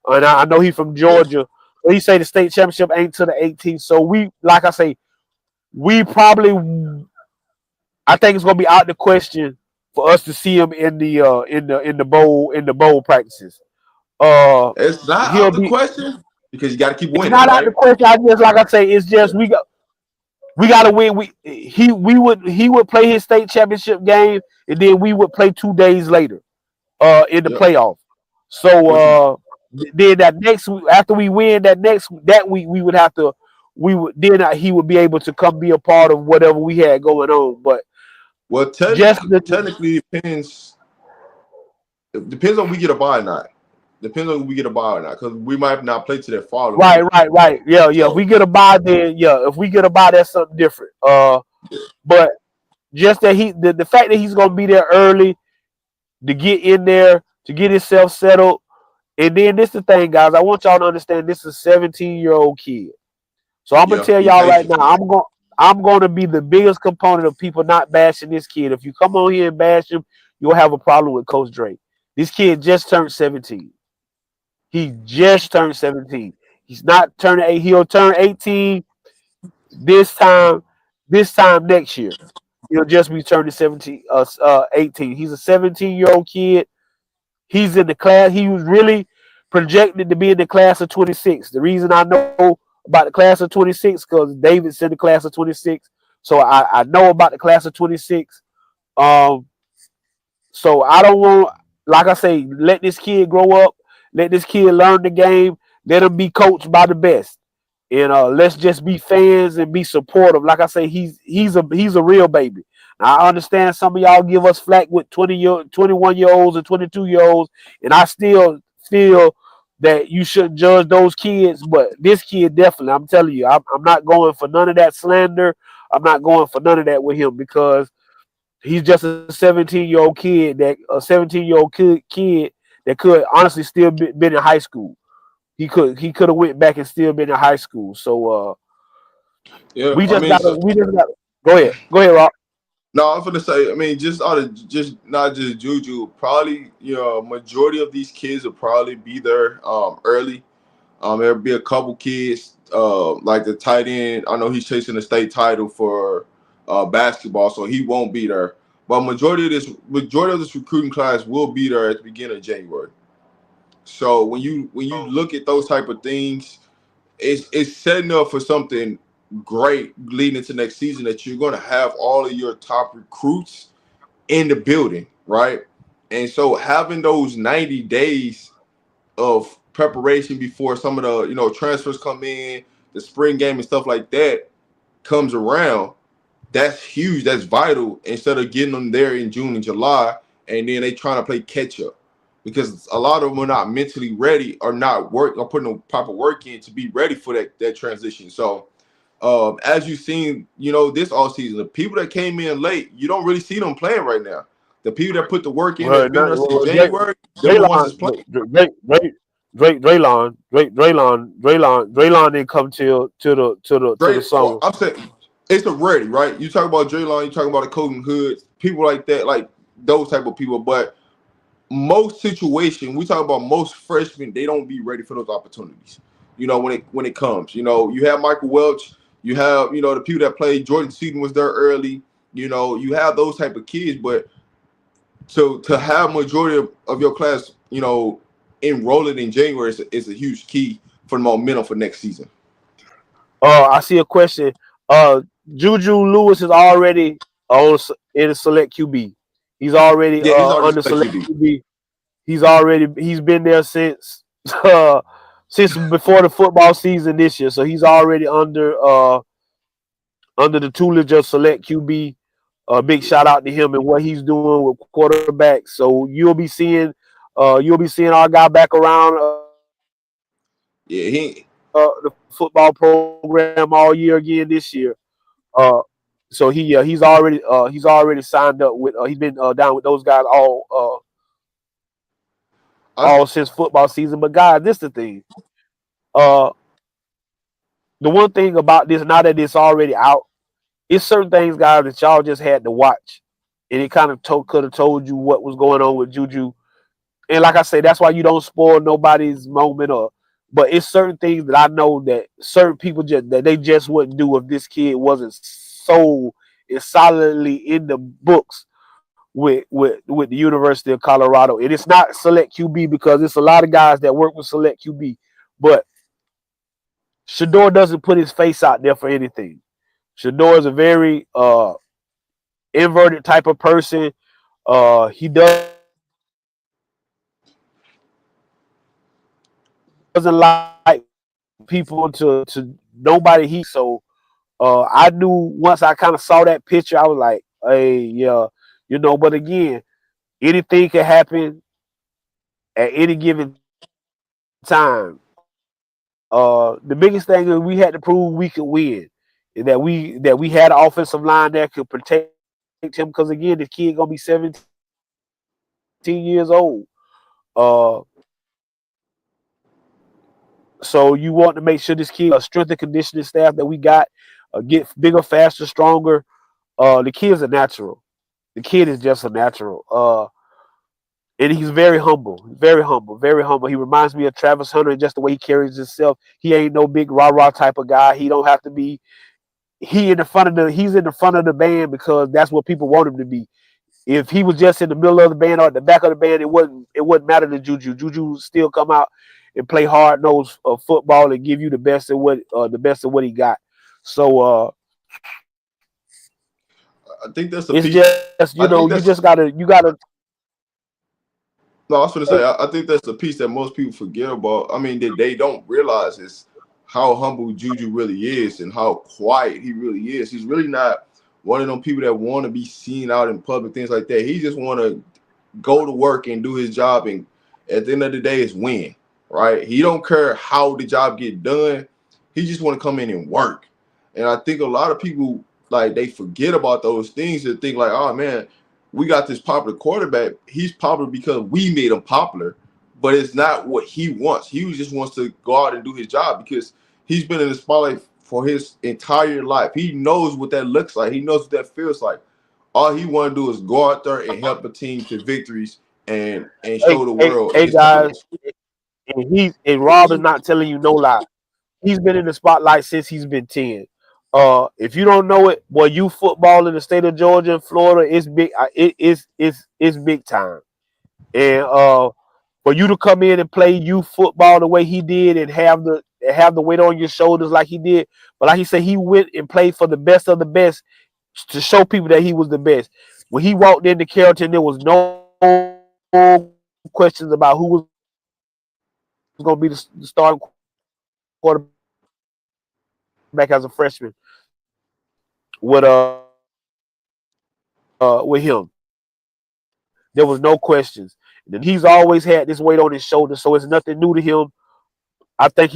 [SPEAKER 7] and I know he's from
[SPEAKER 6] Yeah.
[SPEAKER 7] Georgia. But he say the state championship ain't till the 18th. So we, like I say, we probably, I think it's gonna be out the question for us to see him in the bowl practices.
[SPEAKER 6] It's not
[SPEAKER 7] He'll
[SPEAKER 6] out the
[SPEAKER 7] be.
[SPEAKER 6] question because you got to keep
[SPEAKER 7] It's
[SPEAKER 6] winning,
[SPEAKER 7] not out the
[SPEAKER 6] right?
[SPEAKER 7] question. I just, like I say, it's just we got to win. He would play his state championship game, and then we would play 2 days later, in the
[SPEAKER 6] Yep.
[SPEAKER 7] playoff.
[SPEAKER 6] What you?
[SPEAKER 7] So then that next week, after we win that week, we would have to he would be able to come be a part of whatever we had going on. But
[SPEAKER 6] Well,
[SPEAKER 7] just
[SPEAKER 6] technically depends. It depends on we get a bye or not. Depends on we get a bye or not, because we might not play to that following week.
[SPEAKER 7] right. Yeah. If
[SPEAKER 6] So
[SPEAKER 7] we get a bye, then yeah. If we get a bye, that's something different. But just that the fact that he's gonna be there early to get in there, to get himself settled. And then this is the thing, guys. I want y'all to understand this is a 17-year-old kid. So I'm gonna
[SPEAKER 6] yeah,
[SPEAKER 7] tell
[SPEAKER 6] be
[SPEAKER 7] y'all right
[SPEAKER 6] patient.
[SPEAKER 7] now, I'm gonna be the biggest component of people not bashing this kid. If you come on here and bash him, you'll have a problem with Coach Drake. This kid just turned 17. He just turned 17. He's not turning 8. He'll turn 18 this time, next year. He'll just be turning 18. He's a 17-year-old kid. He's in the class. He was really projected to be in the class of 26. The reason I know about the class of 26 because David's in the class of 26. So I know about the class of 26. So I don't want, like I say, let this kid grow up. Let this kid learn the game. Let him be coached by the best. And let's just be fans and be supportive. Like I say, he's a real baby. Now, I understand some of y'all give us flack with 21-year-olds and 22-year-olds, and I still feel that you shouldn't judge those kids. But this kid definitely, I'm telling you, I'm not going for none of that slander. I'm not going for none of that with him because he's just a 17-year-old kid kid that could honestly still been in high school. He could have went back and still been in high school. So
[SPEAKER 6] Yeah,
[SPEAKER 7] we
[SPEAKER 6] I
[SPEAKER 7] just
[SPEAKER 6] mean,
[SPEAKER 7] gotta
[SPEAKER 6] so,
[SPEAKER 7] go ahead. Go ahead, Rob.
[SPEAKER 6] no, I'm gonna say. I mean, just out of just not just Juju. Probably, majority of these kids will probably be there early. There'll be a couple kids, like the tight end. I know he's chasing the state title for basketball, so he won't be there. But majority of this recruiting class will be there at the beginning of January. So when you look at those type of things, it's setting up for something great leading into next season that you're going to have all of your top recruits in the building, right? And so having those 90 days of preparation before some of the transfers come in, the spring game and stuff like that comes around, that's huge. That's vital. Instead of getting them there in June and July, and then they trying to play catch up, because a lot of them are not mentally ready or not putting the proper work in to be ready for that transition. So, as you've seen, this all season, the people that came in late, you don't really see them playing right now. The people that put the work in, that's been there since January, them the ones that's playing.
[SPEAKER 7] Draylon didn't come till the summer.
[SPEAKER 6] I'm saying it's a rarity, right? You talk about Draylon, you talk about the Colton Hoods, people like that, like those type of people. But most situation, we talk about most freshmen, they don't be ready for those opportunities. When it comes, you have Michael Welch, you have the people that played. Jordan Seaton was there early. You have those type of kids, but to have majority of your class, enrolling in January is a huge key for the momentum for next season.
[SPEAKER 7] I see a question. Juju Lewis is already in a select QB. He's already
[SPEAKER 6] Yeah, he's already
[SPEAKER 7] under select
[SPEAKER 6] QB.
[SPEAKER 7] QB. He's been there since before the football season this year. So he's already under the tutelage of select QB. Big shout out to him and what he's doing with quarterbacks. So you'll be seeing our guy back around
[SPEAKER 6] Yeah,
[SPEAKER 7] the football program all year again this year. Uh, so he's already signed up with. He's been down with those guys
[SPEAKER 6] I,
[SPEAKER 7] all since football season. But guys, this is the thing. Uh, the one thing about this, now that it's already out, it's certain things, guys, that y'all just had to watch. and it kind of could have told you what was going on with Juju. And like I say, that's why you don't spoil nobody's moment. But it's certain things that I know that certain people they just wouldn't do if this kid wasn't so solidly in the books with the University of Colorado. And it's not select QB because it's a lot of guys that work with select QB, but Shador doesn't put his face out there for anything. Shador is a very inverted type of person. He doesn't like people to nobody. So I knew once I kind of saw that picture, I was like, hey, yeah, But again, anything can happen at any given time. The biggest thing is we had to prove we could win, and that we had an offensive line that could protect him. Because again, the kid gonna be 17 years old. So you want to make sure this kid, strength and conditioning staff that we got, get bigger, faster, stronger. The kid's a natural. The kid is just a natural. And he's very humble, very humble, very humble. He reminds me of Travis Hunter in just the way he carries himself. He ain't no big rah-rah type of guy. He don't have to be. He's in the front of the band because that's what people want him to be. If he was just in the middle of the band or at the back of the band, it wouldn't matter to Juju. Juju still come out and play hard-nosed football and give you the best of what he got. So
[SPEAKER 6] I think that's the
[SPEAKER 7] it's
[SPEAKER 6] piece.
[SPEAKER 7] just you gotta.
[SPEAKER 6] No, I was going to say, I think that's the piece that most people forget about. I mean, that they don't realize is how humble Juju really is and how quiet he really is. He's really not one of them people that want to be seen out in public, things like that. He just want to go to work and do his job, and at the end of the day, it's win, right? He don't care how the job get done. He just want to come in and work. And I think a lot of people, like, they forget about those things and think like, oh, man, we got this popular quarterback. He's popular because we made him popular, but it's not what he wants. He just wants to go out and do his job because he's been in the spotlight for his entire life. He knows what that looks like. He knows what that feels like. All he want to do is go out there and help a team to victories and show the world.
[SPEAKER 7] Hey guys, and Rob is not telling you no lie. He's been in the spotlight since he's been 10. If you don't know it, boy, you football in the state of Georgia and Florida, it's big. It's big time. And for you to come in and play youth football the way he did and have the weight on your shoulders like he did, but like he said, he went and played for the best of the best to show people that he was the best. When he walked into Carrollton, there was no questions about who was going to be the starting quarterback as a freshman with him. There was no questions. And he's always had this weight on his shoulders, so it's nothing new to him. I think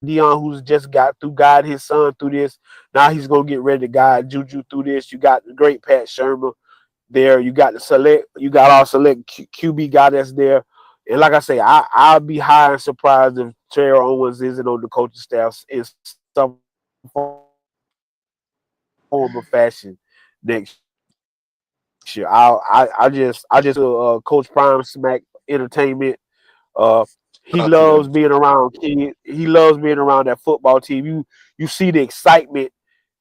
[SPEAKER 7] Deion, who's just got through guiding his son through this. Now he's gonna get ready to guide Juju through this. You got the great Pat Shermer there. You got our select QB guy that's there. And like I say, I'll be high and surprised if Terrell Owens isn't on the coaching staff in some form of fashion next year. I just Coach Prime Smack Entertainment. He loves being around kids. He loves being around that football team. You see the excitement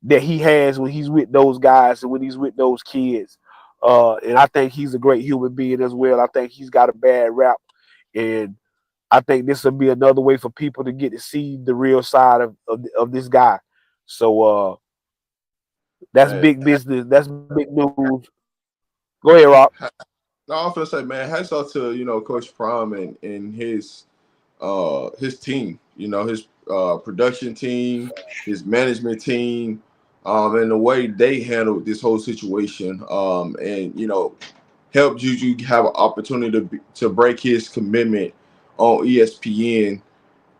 [SPEAKER 7] that he has when he's with those guys and when he's with those kids. And I think he's a great human being as well. I think he's got a bad rap, and I think this will be another way for people to get to see the real side of this guy. So that's big business. That's big news. Go ahead, Rob.
[SPEAKER 6] No, I was gonna say, man, hats off to Coach Prime and his team, his production team, his management team, and the way they handled this whole situation, and help Juju have an opportunity to break his commitment on ESPN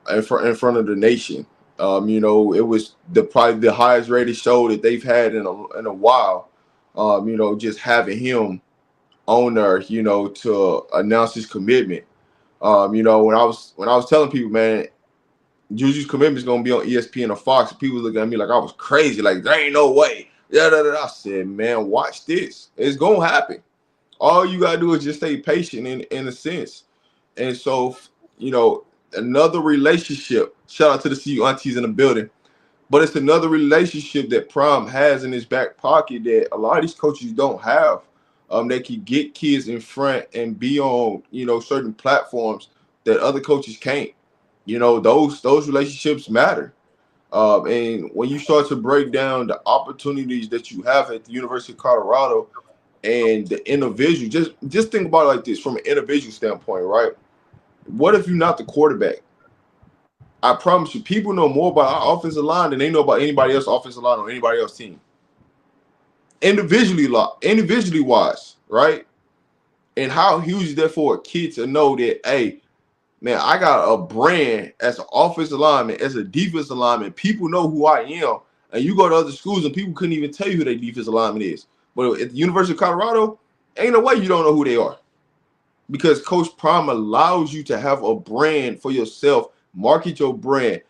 [SPEAKER 6] in front of the nation. It was probably the highest rated show that they've had in a while. Just having him on there, to announce his commitment. When I was telling people, man, Juju's commitment is gonna be on ESPN or Fox, people looking at me like I was crazy. Like, there ain't no way. Yeah, I said, man, watch this. It's gonna happen. All you gotta do is just stay patient in a sense. And so, you know, another relationship. Shout out to the CU aunties in the building. But it's another relationship that Prime has in his back pocket that a lot of these coaches don't have. They can get kids in front and be on, you know, certain platforms that other coaches can't. You know, those relationships matter. And when you start to break down the opportunities that you have at the University of Colorado and the individual, just think about it like this from an individual standpoint, right? What if you're not the quarterback? I promise you, people know more about our offensive line than they know about anybody else's offensive line or anybody else's team. Individually wise, right? And how huge is that for a kid to know that, hey, man, I got a brand as an offensive lineman, as a defensive lineman. People know who I am. And you go to other schools and people couldn't even tell you who their defensive lineman is. But at the University of Colorado, ain't no way you don't know who they are. Because Coach Prime allows you to have a brand for yourself, market your brand,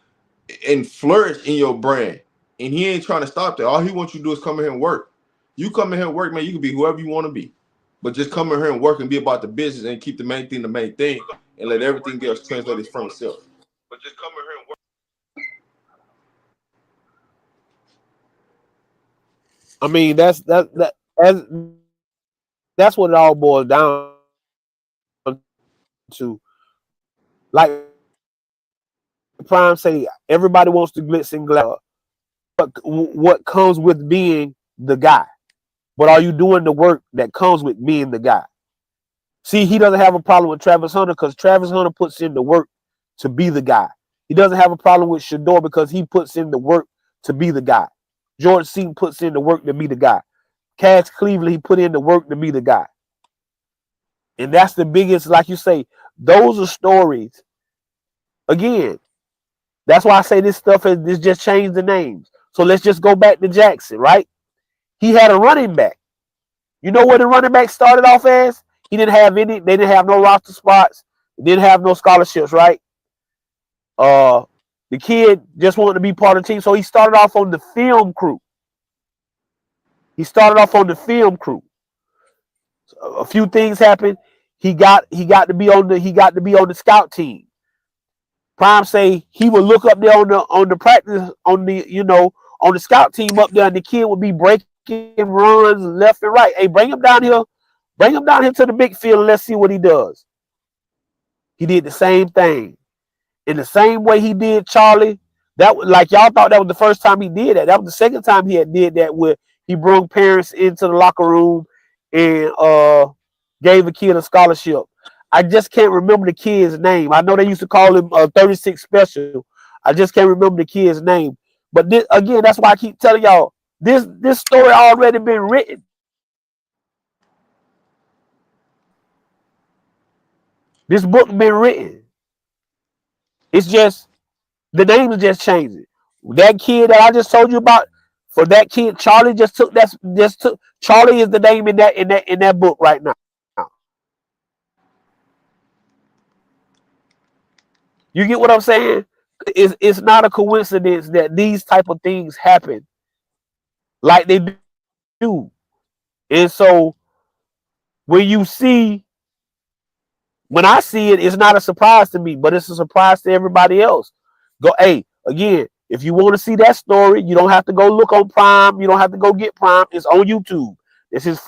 [SPEAKER 6] and flourish in your brand. And he ain't trying to stop that. All he wants you to do is come in here and work. You come in here and work, man, you can be whoever you want to be. But just come in here and work and be about the business and keep the main thing, and let everything else translate from itself. But just come in here and work.
[SPEAKER 7] I mean, that's what it all boils down to. Like Prime say, everybody wants to glitz and glamour. What comes with being the guy? But are you doing the work that comes with being the guy? See, he doesn't have a problem with Travis Hunter because Travis Hunter puts in the work to be the guy. He doesn't have a problem with Shador because he puts in the work to be the guy. George Seaton puts in the work to be the guy. Cass Cleveland, he put in the work to be the guy. And that's the biggest, like you say, those are stories. Again, that's why I say this just changed the names. So let's just go back to Jackson, right? He had a running back. You know what the running back started off as? They didn't have no roster spots, didn't have no scholarships, right? The kid just wanted to be part of the team, so he started off on the film crew. A few things happened. He got to be on the scout team. Prime say he would look up there on the practice on the scout team up there, and the kid would be breaking runs left and right. Hey, bring him down here to the big field and let's see what he does. He did the same thing. In the same way he did Charlie. That, like, y'all thought that was the first time he did that. That was the second time he had did that, where he brought parents into the locker room and gave a kid a scholarship. I just can't remember the kid's name. I know they used to call him 36 Special. I just can't remember the kid's name. But this, again, that's why I keep telling y'all, this story already been written. This book been written. It's just the name is just changing. That kid that I just told you about, for that kid, Charlie took Charlie is the name in that book right now. You get what I'm saying? It's not a coincidence that these type of things happen like they do. And so when I see it, it's not a surprise to me, but it's a surprise to everybody else. Again, if you want to see that story, you don't have to go look on Prime. You don't have to go get Prime. It's on YouTube. It's his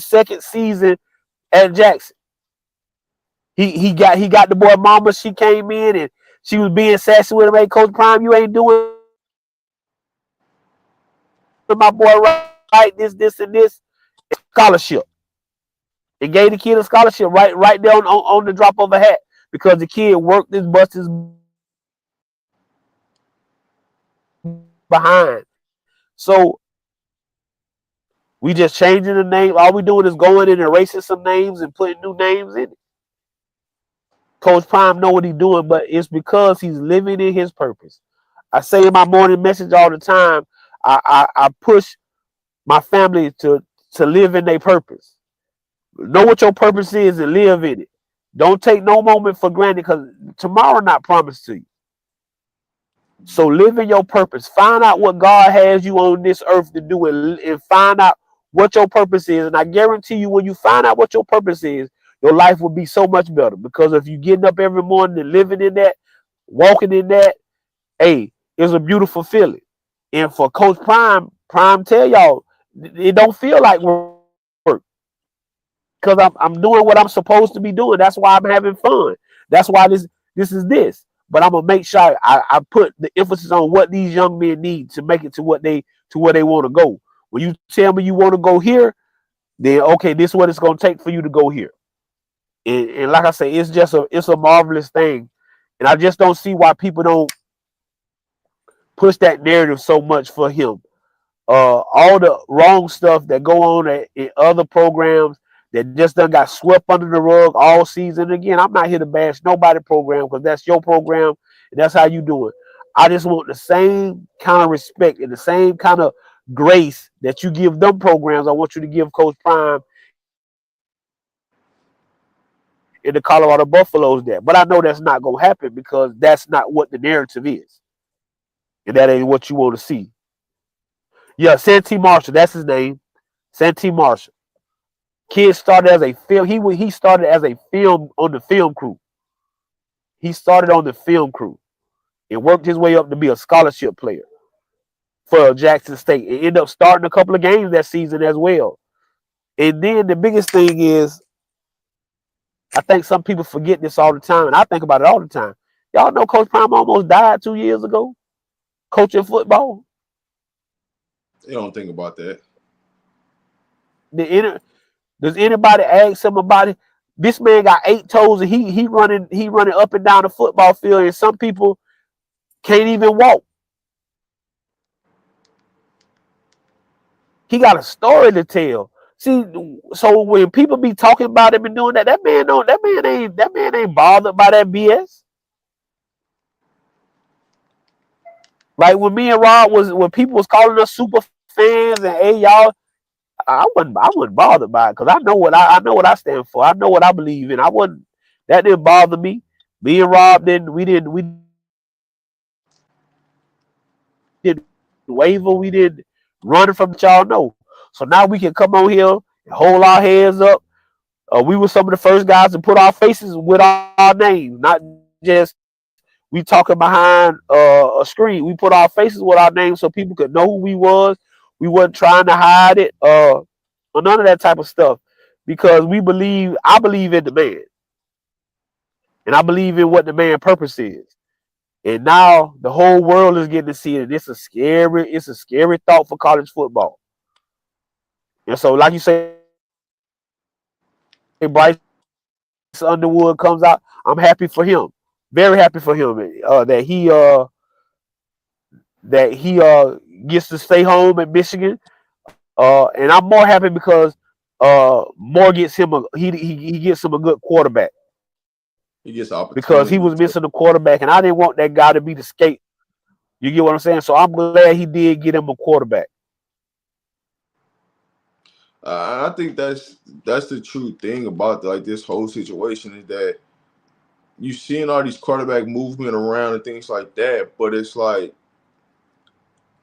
[SPEAKER 7] second season at Jackson. He got the boy mama. She came in and she was being sassy with him. Hey, Coach Prime, you ain't doing my boy right. This, and this. Scholarship. It gave the kid a scholarship right there on the drop of a hat, because the kid worked his bust behind. So we just changing the name. All we doing is going and erasing some names and putting new names in it. Coach Prime know what he's doing, but it's because he's living in his purpose. I say in my morning message all the time, I push my family to live in their purpose. Know what your purpose is and live in it. Don't take no moment for granted, because tomorrow not promised to you. So live in your purpose. Find out what God has you on this earth to do, and find out what your purpose is. And I guarantee you, when you find out what your purpose is, your life will be so much better. Because if you getting up every morning and living in that, walking in that, hey, it's a beautiful feeling. And for Coach Prime tell y'all, it don't feel like work. Because I'm doing what I'm supposed to be doing. That's why I'm having fun. That's why this is this. But I'm gonna make sure I put the emphasis on what these young men need to make it to where they want to go. When you tell me you want to go here, then okay, this is what it's gonna take for you to go here. And like I say, it's a marvelous thing. And I just don't see why people don't push that narrative so much for him. All the wrong stuff that go on in other programs that just done got swept under the rug all season. Again, I'm not here to bash nobody program, because that's your program and that's how you do it. I just want the same kind of respect and the same kind of grace that you give them programs. I want you to give Coach Prime in the Colorado Buffaloes that. But I know that's not going to happen, because that's not what the narrative is. And that ain't what you want to see. Yeah, Santee Marshall, that's his name. Santee Marshall. Kid started as a film. He started as a film on the film crew. He started on the film crew and worked his way up to be a scholarship player for Jackson State, and ended up starting a couple of games that season as well. And then the biggest thing is, I think some people forget this all the time, and I think about it all the time. Y'all know Coach Prime almost died 2 years ago, coaching football.
[SPEAKER 6] They don't think about that.
[SPEAKER 7] Does anybody ask him about it? This man got 8 toes, and he running up and down the football field, and some people can't even walk. He got a story to tell. See, so when people be talking about him and doing that, that man ain't bothered by that BS. Like when me and Rob when people was calling us super fans and hey y'all, I wasn't bothered by it, because I know what I stand for. I know what I believe in. That didn't bother me. Me and Rob we didn't waver, we didn't run from y'all. No. So now we can come on here and hold our heads up. We were some of the first guys to put our faces with our names, not just we talking behind a screen. We put our faces with our names so people could know who we was. We wasn't trying to hide it, or none of that type of stuff, because I believe in the man, and I believe in what the man purpose is. And now the whole world is getting to see it. It's a scary thought for college football. And so, like you say, Bryce Underwood comes out. I'm happy for him, very happy for him that he gets to stay home in Michigan. And I'm more happy because Moore gets him he gets him a good quarterback.
[SPEAKER 6] He gets opportunity
[SPEAKER 7] Because he was missing a quarterback, and I didn't want that guy to be the skate. You get what I'm saying? So I'm glad he did get him a quarterback.
[SPEAKER 6] I think that's the true thing about like this whole situation, is that you seeing all these quarterback movement around and things like that, but it's like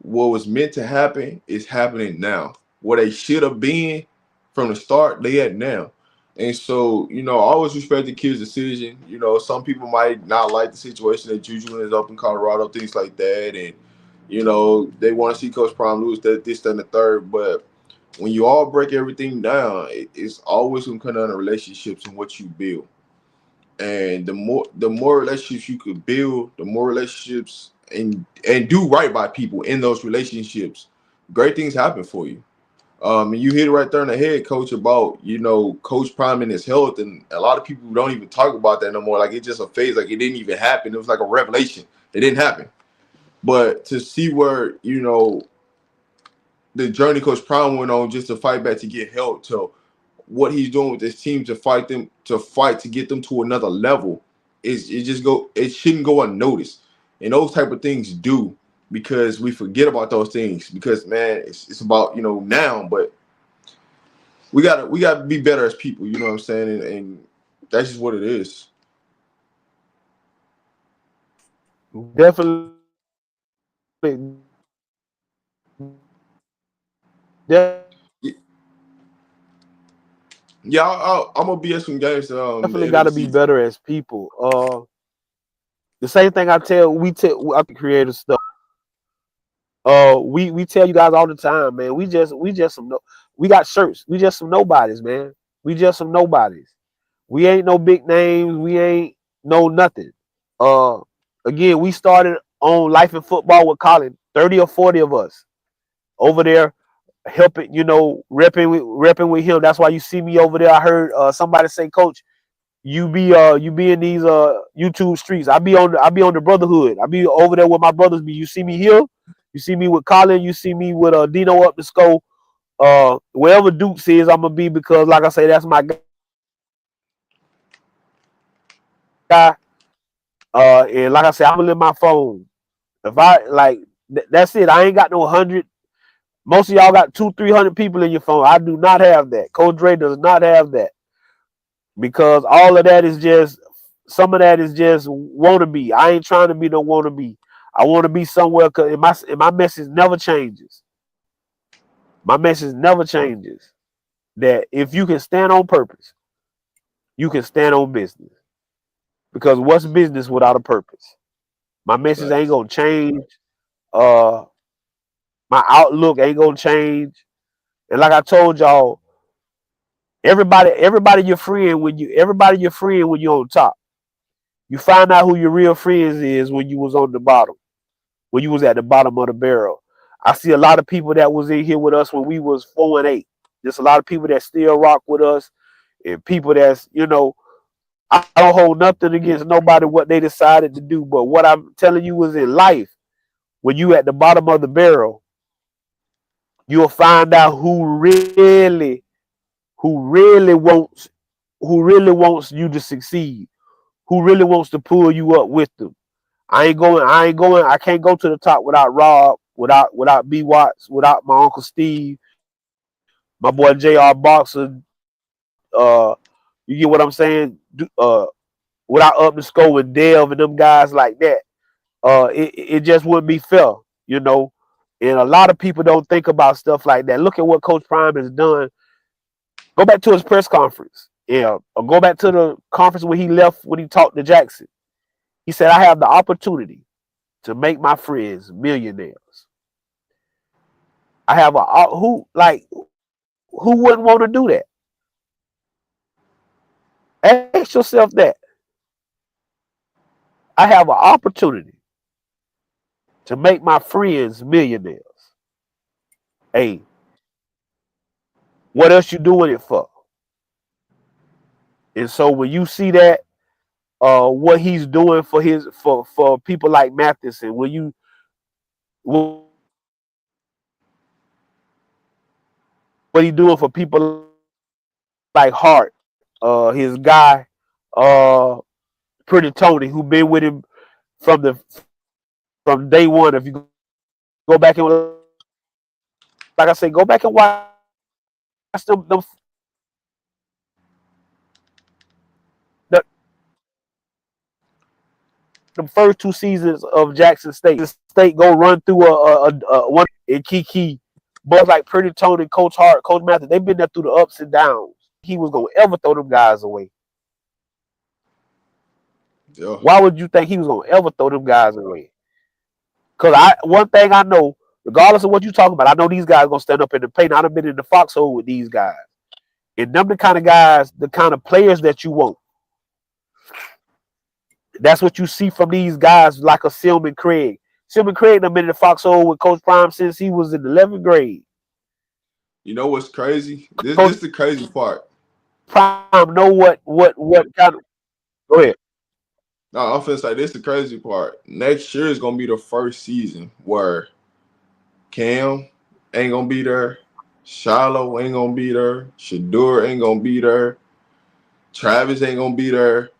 [SPEAKER 6] what was meant to happen is happening now. What they should have been from the start, they at now. And so, I always respect the kid's decision. Some people might not like the situation that Juju is up in Colorado, things like that. And, they want to see Coach Prime lose that, this, that, and the third. But when you all break everything down, it's always going to come down to relationships and what you build. And the more relationships you could build, the more relationships and do right by people in those relationships, great things happen for you. And you hit it right there in the head, Coach, about Coach Prime and his health, and a lot of people don't even talk about that no more. Like, it's just a phase, like it didn't even happen. It was like a revelation. It didn't happen. But to see where the journey Coach Prime went on just to fight back to get help, to what he's doing with this team to fight to get them to another level, it shouldn't go unnoticed. And those type of things do, because we forget about those things, because man, it's about now, but we gotta be better as people, you know what I'm saying? And that's just what it is.
[SPEAKER 7] Definitely
[SPEAKER 6] Yeah, I'm gonna be at some games the
[SPEAKER 7] definitely
[SPEAKER 6] end of
[SPEAKER 7] got
[SPEAKER 6] the
[SPEAKER 7] to be
[SPEAKER 6] season.
[SPEAKER 7] better as people. The same thing I tell creative stuff. We tell you guys all the time, man. We just some no, we got shirts. We just some nobodies, man. We just some nobodies. We ain't no big names. We ain't no nothing. Uh, Again, we started on Life in Football with Colin. 30 or 40 of us over there helping, repping with him. That's why you see me over there. I heard somebody say, Coach, you be in these YouTube streets. I be on the brotherhood. I be over there with my brothers. You see me here. You see me with Colin. You see me with Dino up the scope. Wherever Dukes is, I'm gonna be because, like I say, that's my guy. And like I said, I'm gonna leave my phone. If I like, that's it. I ain't got no 100. Most of y'all got 200-300 people in your phone. I do not have that. Coach Dre does not have that because all of that is just some of that is just wannabe. I ain't trying to be no wannabe. I want to be somewhere because my message never changes. My message never changes. That if you can stand on purpose, you can stand on business. Because what's business without a purpose? My message ain't
[SPEAKER 6] Facts.
[SPEAKER 7] gonna change. Uh, my outlook ain't gonna change. And like I told y'all, everybody your friend when you're on top. You find out who your real friends is when you was on the bottom, when you was at the bottom of the barrel. I see a lot of people that was in here with us when we was 4-8. There's a lot of people that still rock with us, and people I don't hold nothing against nobody what they decided to do. But what I'm telling you is in life, when you at the bottom of the barrel, you'll find out who really wants you to succeed, who really wants to pull you up with them. I can't go to the top without Rob, without B Watts, without my Uncle Steve, my boy JR Boxer. Uh you get what I'm saying? Without Up the Score and Delve and them guys like that. It just wouldn't be fair, you know. And a lot of people don't think about stuff like that. Look at what Coach Prime has done. Go back to his press conference. Yeah. Or go back to the conference when he left when he talked to Jackson. He said, I have the opportunity to make my friends millionaires. I have who wouldn't want to do that? Ask yourself that. I have an opportunity to make my friends millionaires. Hey, what else you doing it for? And so when you see that, what he's doing for people like Matheson, what he doing for people like Hart, his guy, uh, Pretty Tony, who been with him from day one. If you go back and like I say, go back and watch them the, the first 2 seasons of Jackson State. The state go run through a one in Kiki. Boys like Pretty Tony, Coach Hart, Coach Matthew, they've been there through the ups and downs. He was gonna ever throw them guys away.
[SPEAKER 6] Yeah.
[SPEAKER 7] Why would you think he was gonna ever throw them guys away? Because one thing I know, regardless of what you talking about, I know these guys gonna stand up in the paint. I've been in the foxhole with these guys. And them the kind of guys, the kind of players that you want. That's what you see from these guys like a Silman Craig. Silman Craig done been in the foxhole with Coach Prime since he was in the 11th grade.
[SPEAKER 6] You know what's crazy? This
[SPEAKER 7] Coach
[SPEAKER 6] is the crazy part.
[SPEAKER 7] Prime know what kind of. Go ahead.
[SPEAKER 6] No, I'm finna say this is the crazy part. Next year is gonna be the first season where Cam ain't gonna be there, Shiloh ain't gonna be there, Shadur ain't gonna be there, Travis ain't gonna be there.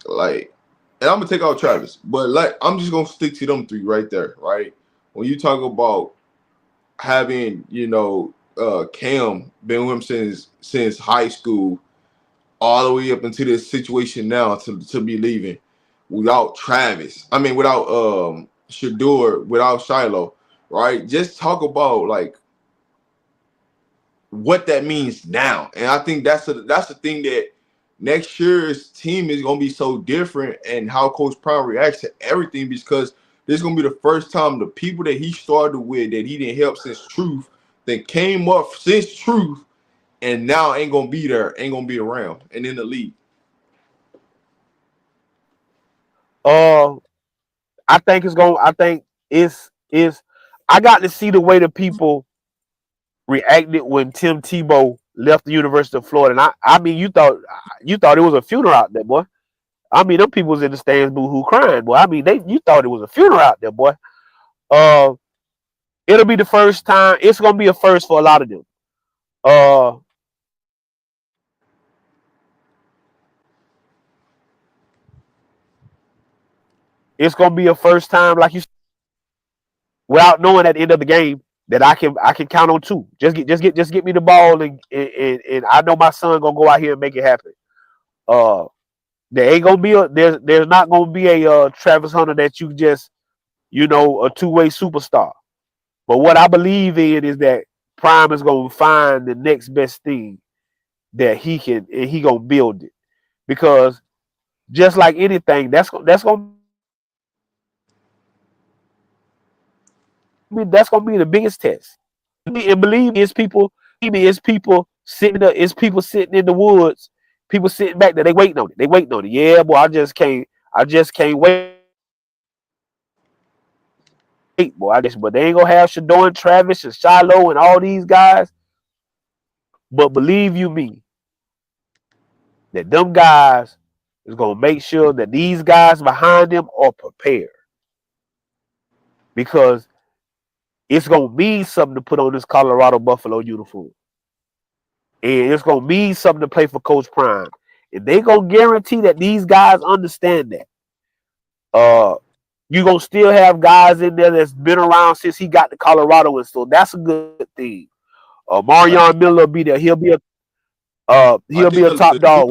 [SPEAKER 6] Like, and I'm gonna take out Travis, but like I'm just gonna stick to them three right there, right? When you talk about having, Cam been with him since high school, all the way up into this situation now to be leaving without Travis. I mean, without Shador without Shiloh, right? Just talk about like what that means now. And I think that's the thing that next year's team is gonna be so different and how Coach Prime reacts to everything because this is gonna be the first time the people that he started with that he didn't help since Truth that came up since Truth and now ain't gonna be there, ain't gonna be around and in the league.
[SPEAKER 7] I think it's going. I think it's. I got to see the way the people reacted when Tim Tebow left the University of Florida, and I mean, you thought it was a funeral out there, boy. I mean, them people was in the stands boo-hoo crying, boy. I mean, you thought it was a funeral out there, boy. Uh, it'll be the first time. It's gonna be a first for a lot of them. Uh, it's gonna be a first time, like you said, without knowing at the end of the game that I can count on two. Just get me the ball and I know my son gonna go out here and make it happen. There ain't gonna be there's not gonna be a Travis Hunter that you just a two-way superstar. But what I believe in is that Prime is gonna find the next best thing that he can and he gonna build it because just like anything that's gonna be the biggest test. And believe me, it's people sitting in the woods, people sitting back there, they waiting on it. They waiting on it. Yeah, boy, I just can't wait. Boy, but they ain't gonna have Shador and Travis and Shiloh and all these guys. But believe you me, that them guys is gonna make sure that these guys behind them are prepared. Because it's gonna mean something to put on this Colorado Buffalo uniform. And it's gonna mean something to play for Coach Prime. And they gonna guarantee that these guys understand that. You're gonna still have guys in there that's been around since he got to Colorado, and so that's a good thing. Marion Miller will be there. He'll be a top dog.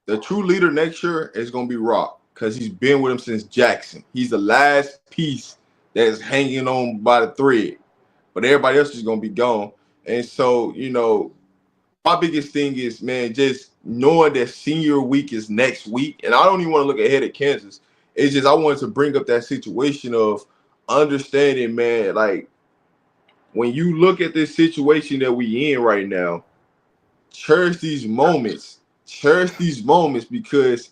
[SPEAKER 6] The true leader next year is gonna be Rock because he's been with him since Jackson. He's the last piece that is hanging on by the thread, but everybody else is gonna be gone. And so, my biggest thing is, man, just knowing that senior week is next week, and I don't even want to look ahead at Kansas. It's just I wanted to bring up that situation of understanding, man, like when you look at this situation that we in right now, cherish these moments because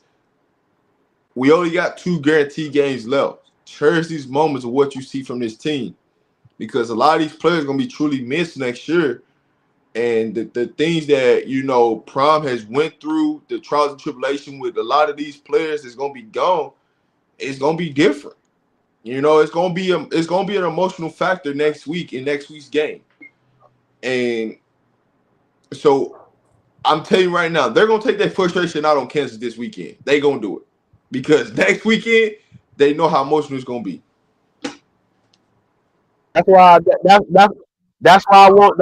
[SPEAKER 6] we only got 2 guaranteed games left. Cherish these moments of what you see from this team because a lot of these players are going to be truly missed next year. And the things that, Prime has went through, the trials and tribulation with a lot of these players is going to be gone. It's going to be different. It's going to be an emotional factor next week in next week's game. And so I'm telling you right now, they're going to take their frustration out on Kansas this weekend. They're going to do it. Because next weekend, they know how emotional it's going to be.
[SPEAKER 7] That's why I want,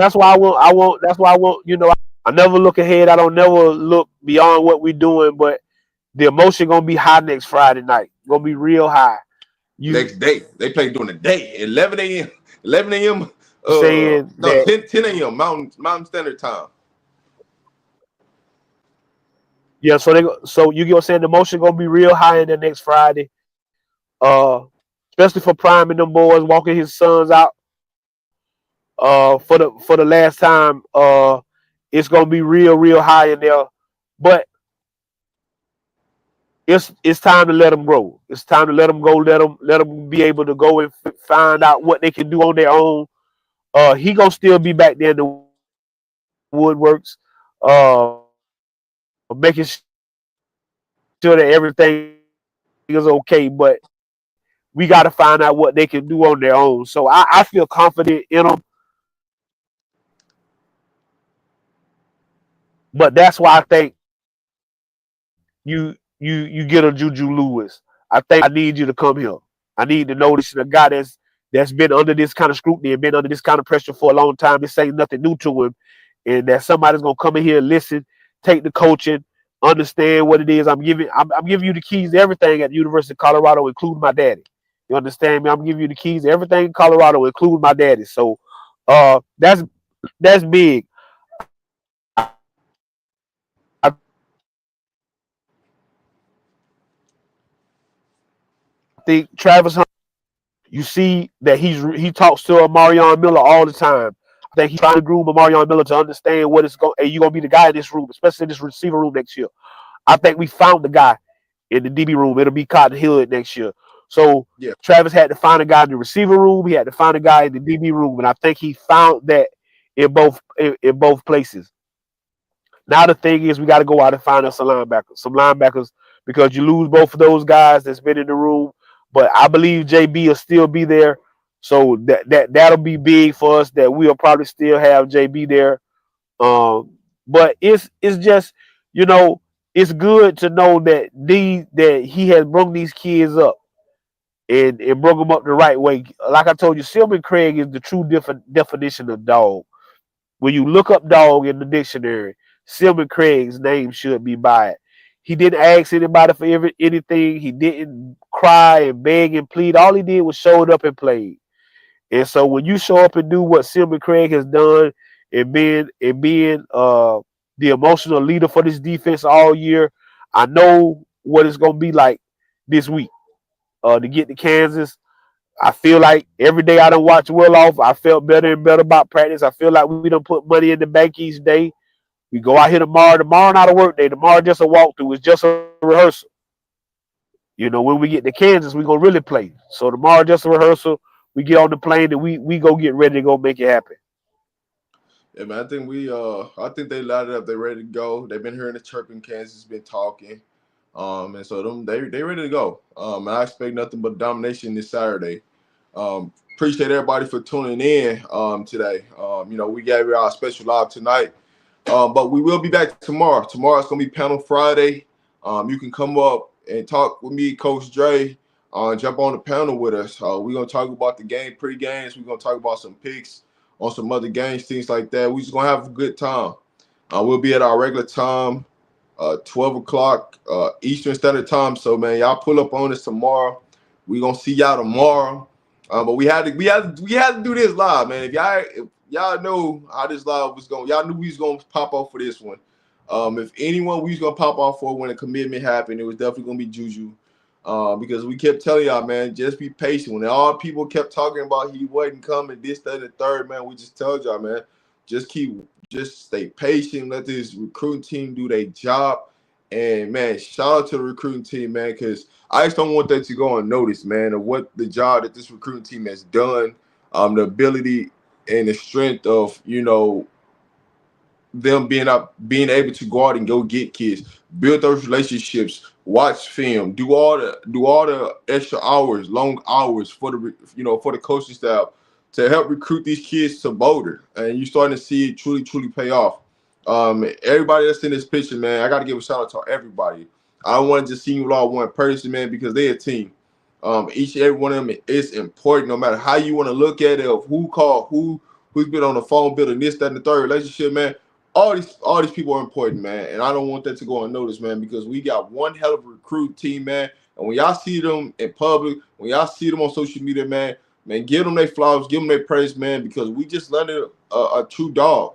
[SPEAKER 7] I never look ahead. I don't never look beyond what we're doing, but the emotion going to be high next Friday night. Going to be real high.
[SPEAKER 6] Next day. They play during the day, 11 a.m. 11 a.m. 10 a.m. Mountain Standard Time.
[SPEAKER 7] Yeah, so you get what I'm saying? The emotion gonna be real high in the next Friday. Especially for Prime and them boys walking his sons out. For the last time, it's gonna be real high in there. But it's time to let them grow. It's time to let them go. Let them be able to go and find out what they can do on their own. He gonna still be back there in the woodworks, making sure that everything is okay. But we got to find out what they can do on their own. So I feel confident in them. But that's why I think you get a Juju Lewis. I think I need you to come here. I need to know this is a guy that's been under this kind of scrutiny and been under this kind of pressure for a long time. This ain't nothing new to him. And that somebody's gonna come in here and listen, take the coaching, understand what it is. I'm giving you the keys to everything at the University of Colorado, including my daddy. You understand me? I'm giving you the keys to everything in Colorado, including my daddy. So that's big. I think Travis Hunt, you see that he talks to Marion Miller all the time. I think he's trying to groom Marion Miller to understand what it's going. And you're gonna be the guy in this room, especially in this receiver room next year. I think we found the guy in the DB room. It'll be Cotton Hill next year. So
[SPEAKER 6] Yeah.
[SPEAKER 7] Travis had to find a guy in the receiver room. He had to find a guy in the DB room, and I think he found that in both places. Now the thing is, we got to go out and find us some linebackers, because you lose both of those guys that's been in the room. But I believe JB will still be there, so that'll be big for us. That we'll probably still have JB there. But it's just, it's good to know that he has brought these kids up and brought them up the right way. Like I told you, Silman Craig is the true definition of dog. When you look up dog in the dictionary, Silman Craig's name should be by it. He didn't ask anybody for anything. He didn't cry and beg and plead. All he did was showed up and played. And so when you show up and do what Silman Craig has done and being the emotional leader for this defense all year, I know what it's gonna be like this week. To get to Kansas, I feel like every day I don't watch well off, I felt better and better about practice. I feel like we don't put money in the bank each day. We go out here tomorrow. Tomorrow not a work day. Tomorrow just a walkthrough. It's just a rehearsal. When we get to Kansas, we're gonna really play. So tomorrow just a rehearsal. We get on the plane and we go get ready to go make it happen.
[SPEAKER 6] Yeah, man. I think they lighted up. They're ready to go. They've been hearing the chirping. Kansas been talking. And so they ready to go. And I expect nothing but domination this Saturday. Appreciate everybody for tuning in today. We gave you our special live tonight. But we will be back tomorrow. Tomorrow it's gonna be Panel Friday. You can come up and talk with me, Coach Dre. Jump on the panel with us. We're gonna talk about the game, pre-games. We're gonna talk about some picks on some other games, things like that. We're just gonna have a good time. We'll be at our regular time, 12 o'clock Eastern Standard Time. So man, y'all pull up on us tomorrow. We're gonna see y'all tomorrow. But we had to do this live, man. If y'all know how this live was going, y'all knew we was gonna pop off for this one. If anyone we was gonna pop off for when a commitment happened, it was definitely gonna be Juju. Because we kept telling y'all, man, just be patient. When all people kept talking about he wasn't coming, this, that, and the third, man, we just told y'all, man, just stay patient. Let this recruiting team do their job. And man, shout out to the recruiting team, man, because I just don't want that to go unnoticed, man, of what the job that this recruiting team has done, the ability and the strength of, them being able to go out and go get kids, build those relationships, watch film, do all the extra hours, long hours for the coaching staff to help recruit these kids to Boulder, and you're starting to see it truly pay off. Everybody that's in this picture, man, I got to give a shout out to everybody. I don't want to just see you all one person, man, because they're a team. Each and every one of them is important, no matter how you want to look at it, of who called, who's been on the phone building this, that, and the third relationship, man. All these people are important, man, and I don't want that to go unnoticed, man, because we got one hell of a recruit team, man. And when y'all see them in public, when y'all see them on social media, man, give them their flowers, give them their praise, man, because we just landed a true dog,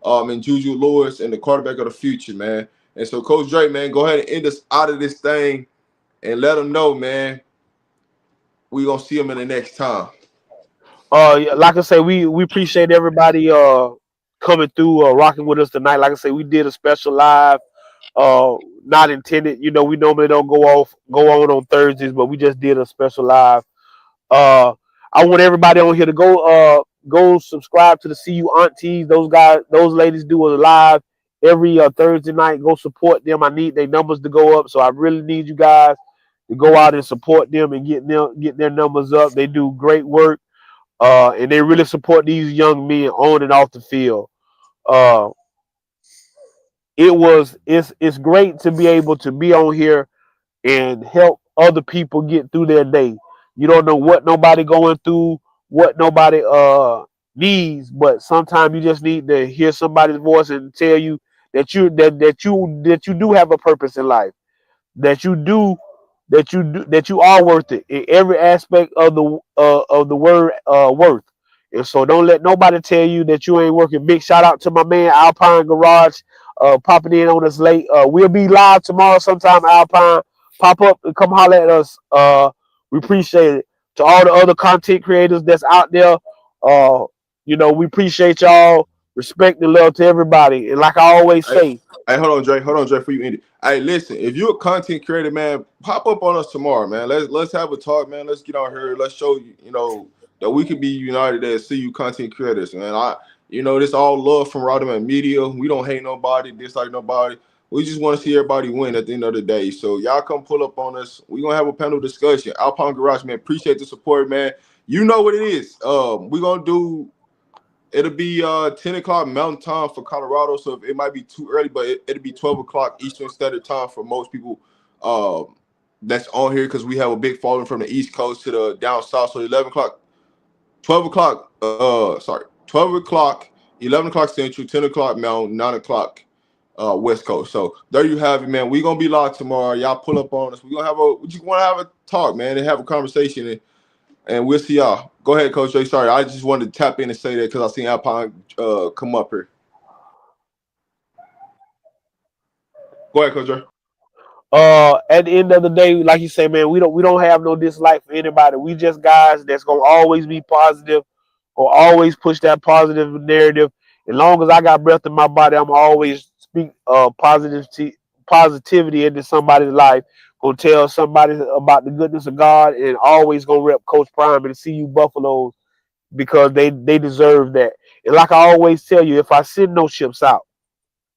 [SPEAKER 6] in Juju Lewis and the quarterback of the future, man. And so, Coach Dre, man, go ahead and end us out of this thing and let them know, man, we're gonna see them in the next time.
[SPEAKER 7] Like I say, we appreciate everybody coming through, rocking with us tonight. Like I say, we did a special live, not intended. We normally don't go on Thursdays, but we just did a special live. I want everybody on here to go subscribe to the CU Aunties. Those ladies do a live every Thursday night. Go support them. I need their numbers to go up, so I really need you guys to go out and support them and get their numbers up. They do great work. And they really support these young men on and off the field. It's great to be able to be on here and help other people get through their day. You don't know what nobody going through, what nobody needs, but sometimes you just need to hear somebody's voice and tell you that you do have a purpose in life, that you do that you do, that you are worth it in every aspect of the word worth. And so don't let nobody tell you that you ain't working. Big shout out to my man Alpine Garage popping in on us late. We'll be live tomorrow sometime. Alpine, pop up and come holler at us. We appreciate it. To all the other content creators that's out there, we appreciate y'all. Respect and love to everybody. And like I always say,
[SPEAKER 6] hey, hold on, Dre. Hold on, Dre, before you end it. Hey, listen, if you're a content creator, man, pop up on us tomorrow, man. Let's have a talk, man. Let's get on here. Let's show you, that we can be united as CU content creators, man. This all love from RobDaManMedia. We don't hate nobody, dislike nobody. We just want to see everybody win at the end of the day. So y'all come pull up on us. We're gonna have a panel discussion. Alpine Garage, man. Appreciate the support, man. You know what it is. We're gonna do. It'll be 10 o'clock Mountain Time for Colorado, so it might be too early, but it'll be 12 o'clock Eastern Standard Time for most people that's on here because we have a big following from the East Coast to the down south. So 12 o'clock, 11 o'clock Central, 10 o'clock Mountain, 9 o'clock West Coast. So there you have it, man. We're going to be live tomorrow. Y'all pull up on us. We just want to have a talk, man, and have a conversation, and we'll see y'all. Go ahead, Coach Ray. Sorry, I just wanted to tap in and say that because I seen Alpine come up here. Go ahead, Coach Ray.
[SPEAKER 7] At the end of the day, like you say, man, we don't have no dislike for anybody. We just guys that's gonna always be positive or always push that positive narrative. As long as I got breath in my body, I'm always speak positivity into somebody's life. Gonna tell somebody about the goodness of God, and always gonna rep Coach Prime and CU Buffaloes because they deserve that. And like I always tell you, if I send no ships out,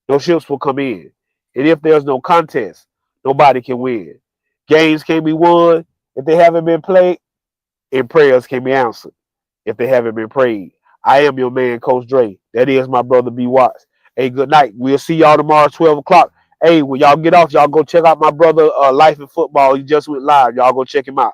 [SPEAKER 7] no ships will come in. And if there's no contest, nobody can win. Games can be won if they haven't been played, and prayers can be answered if they haven't been prayed. I am your man, Coach Dre. That is my brother B. Watts. Hey, good night. We'll see y'all tomorrow at 12 o'clock. Hey, when y'all get off, y'all go check out my brother Life in Football. He just went live. Y'all go check him out.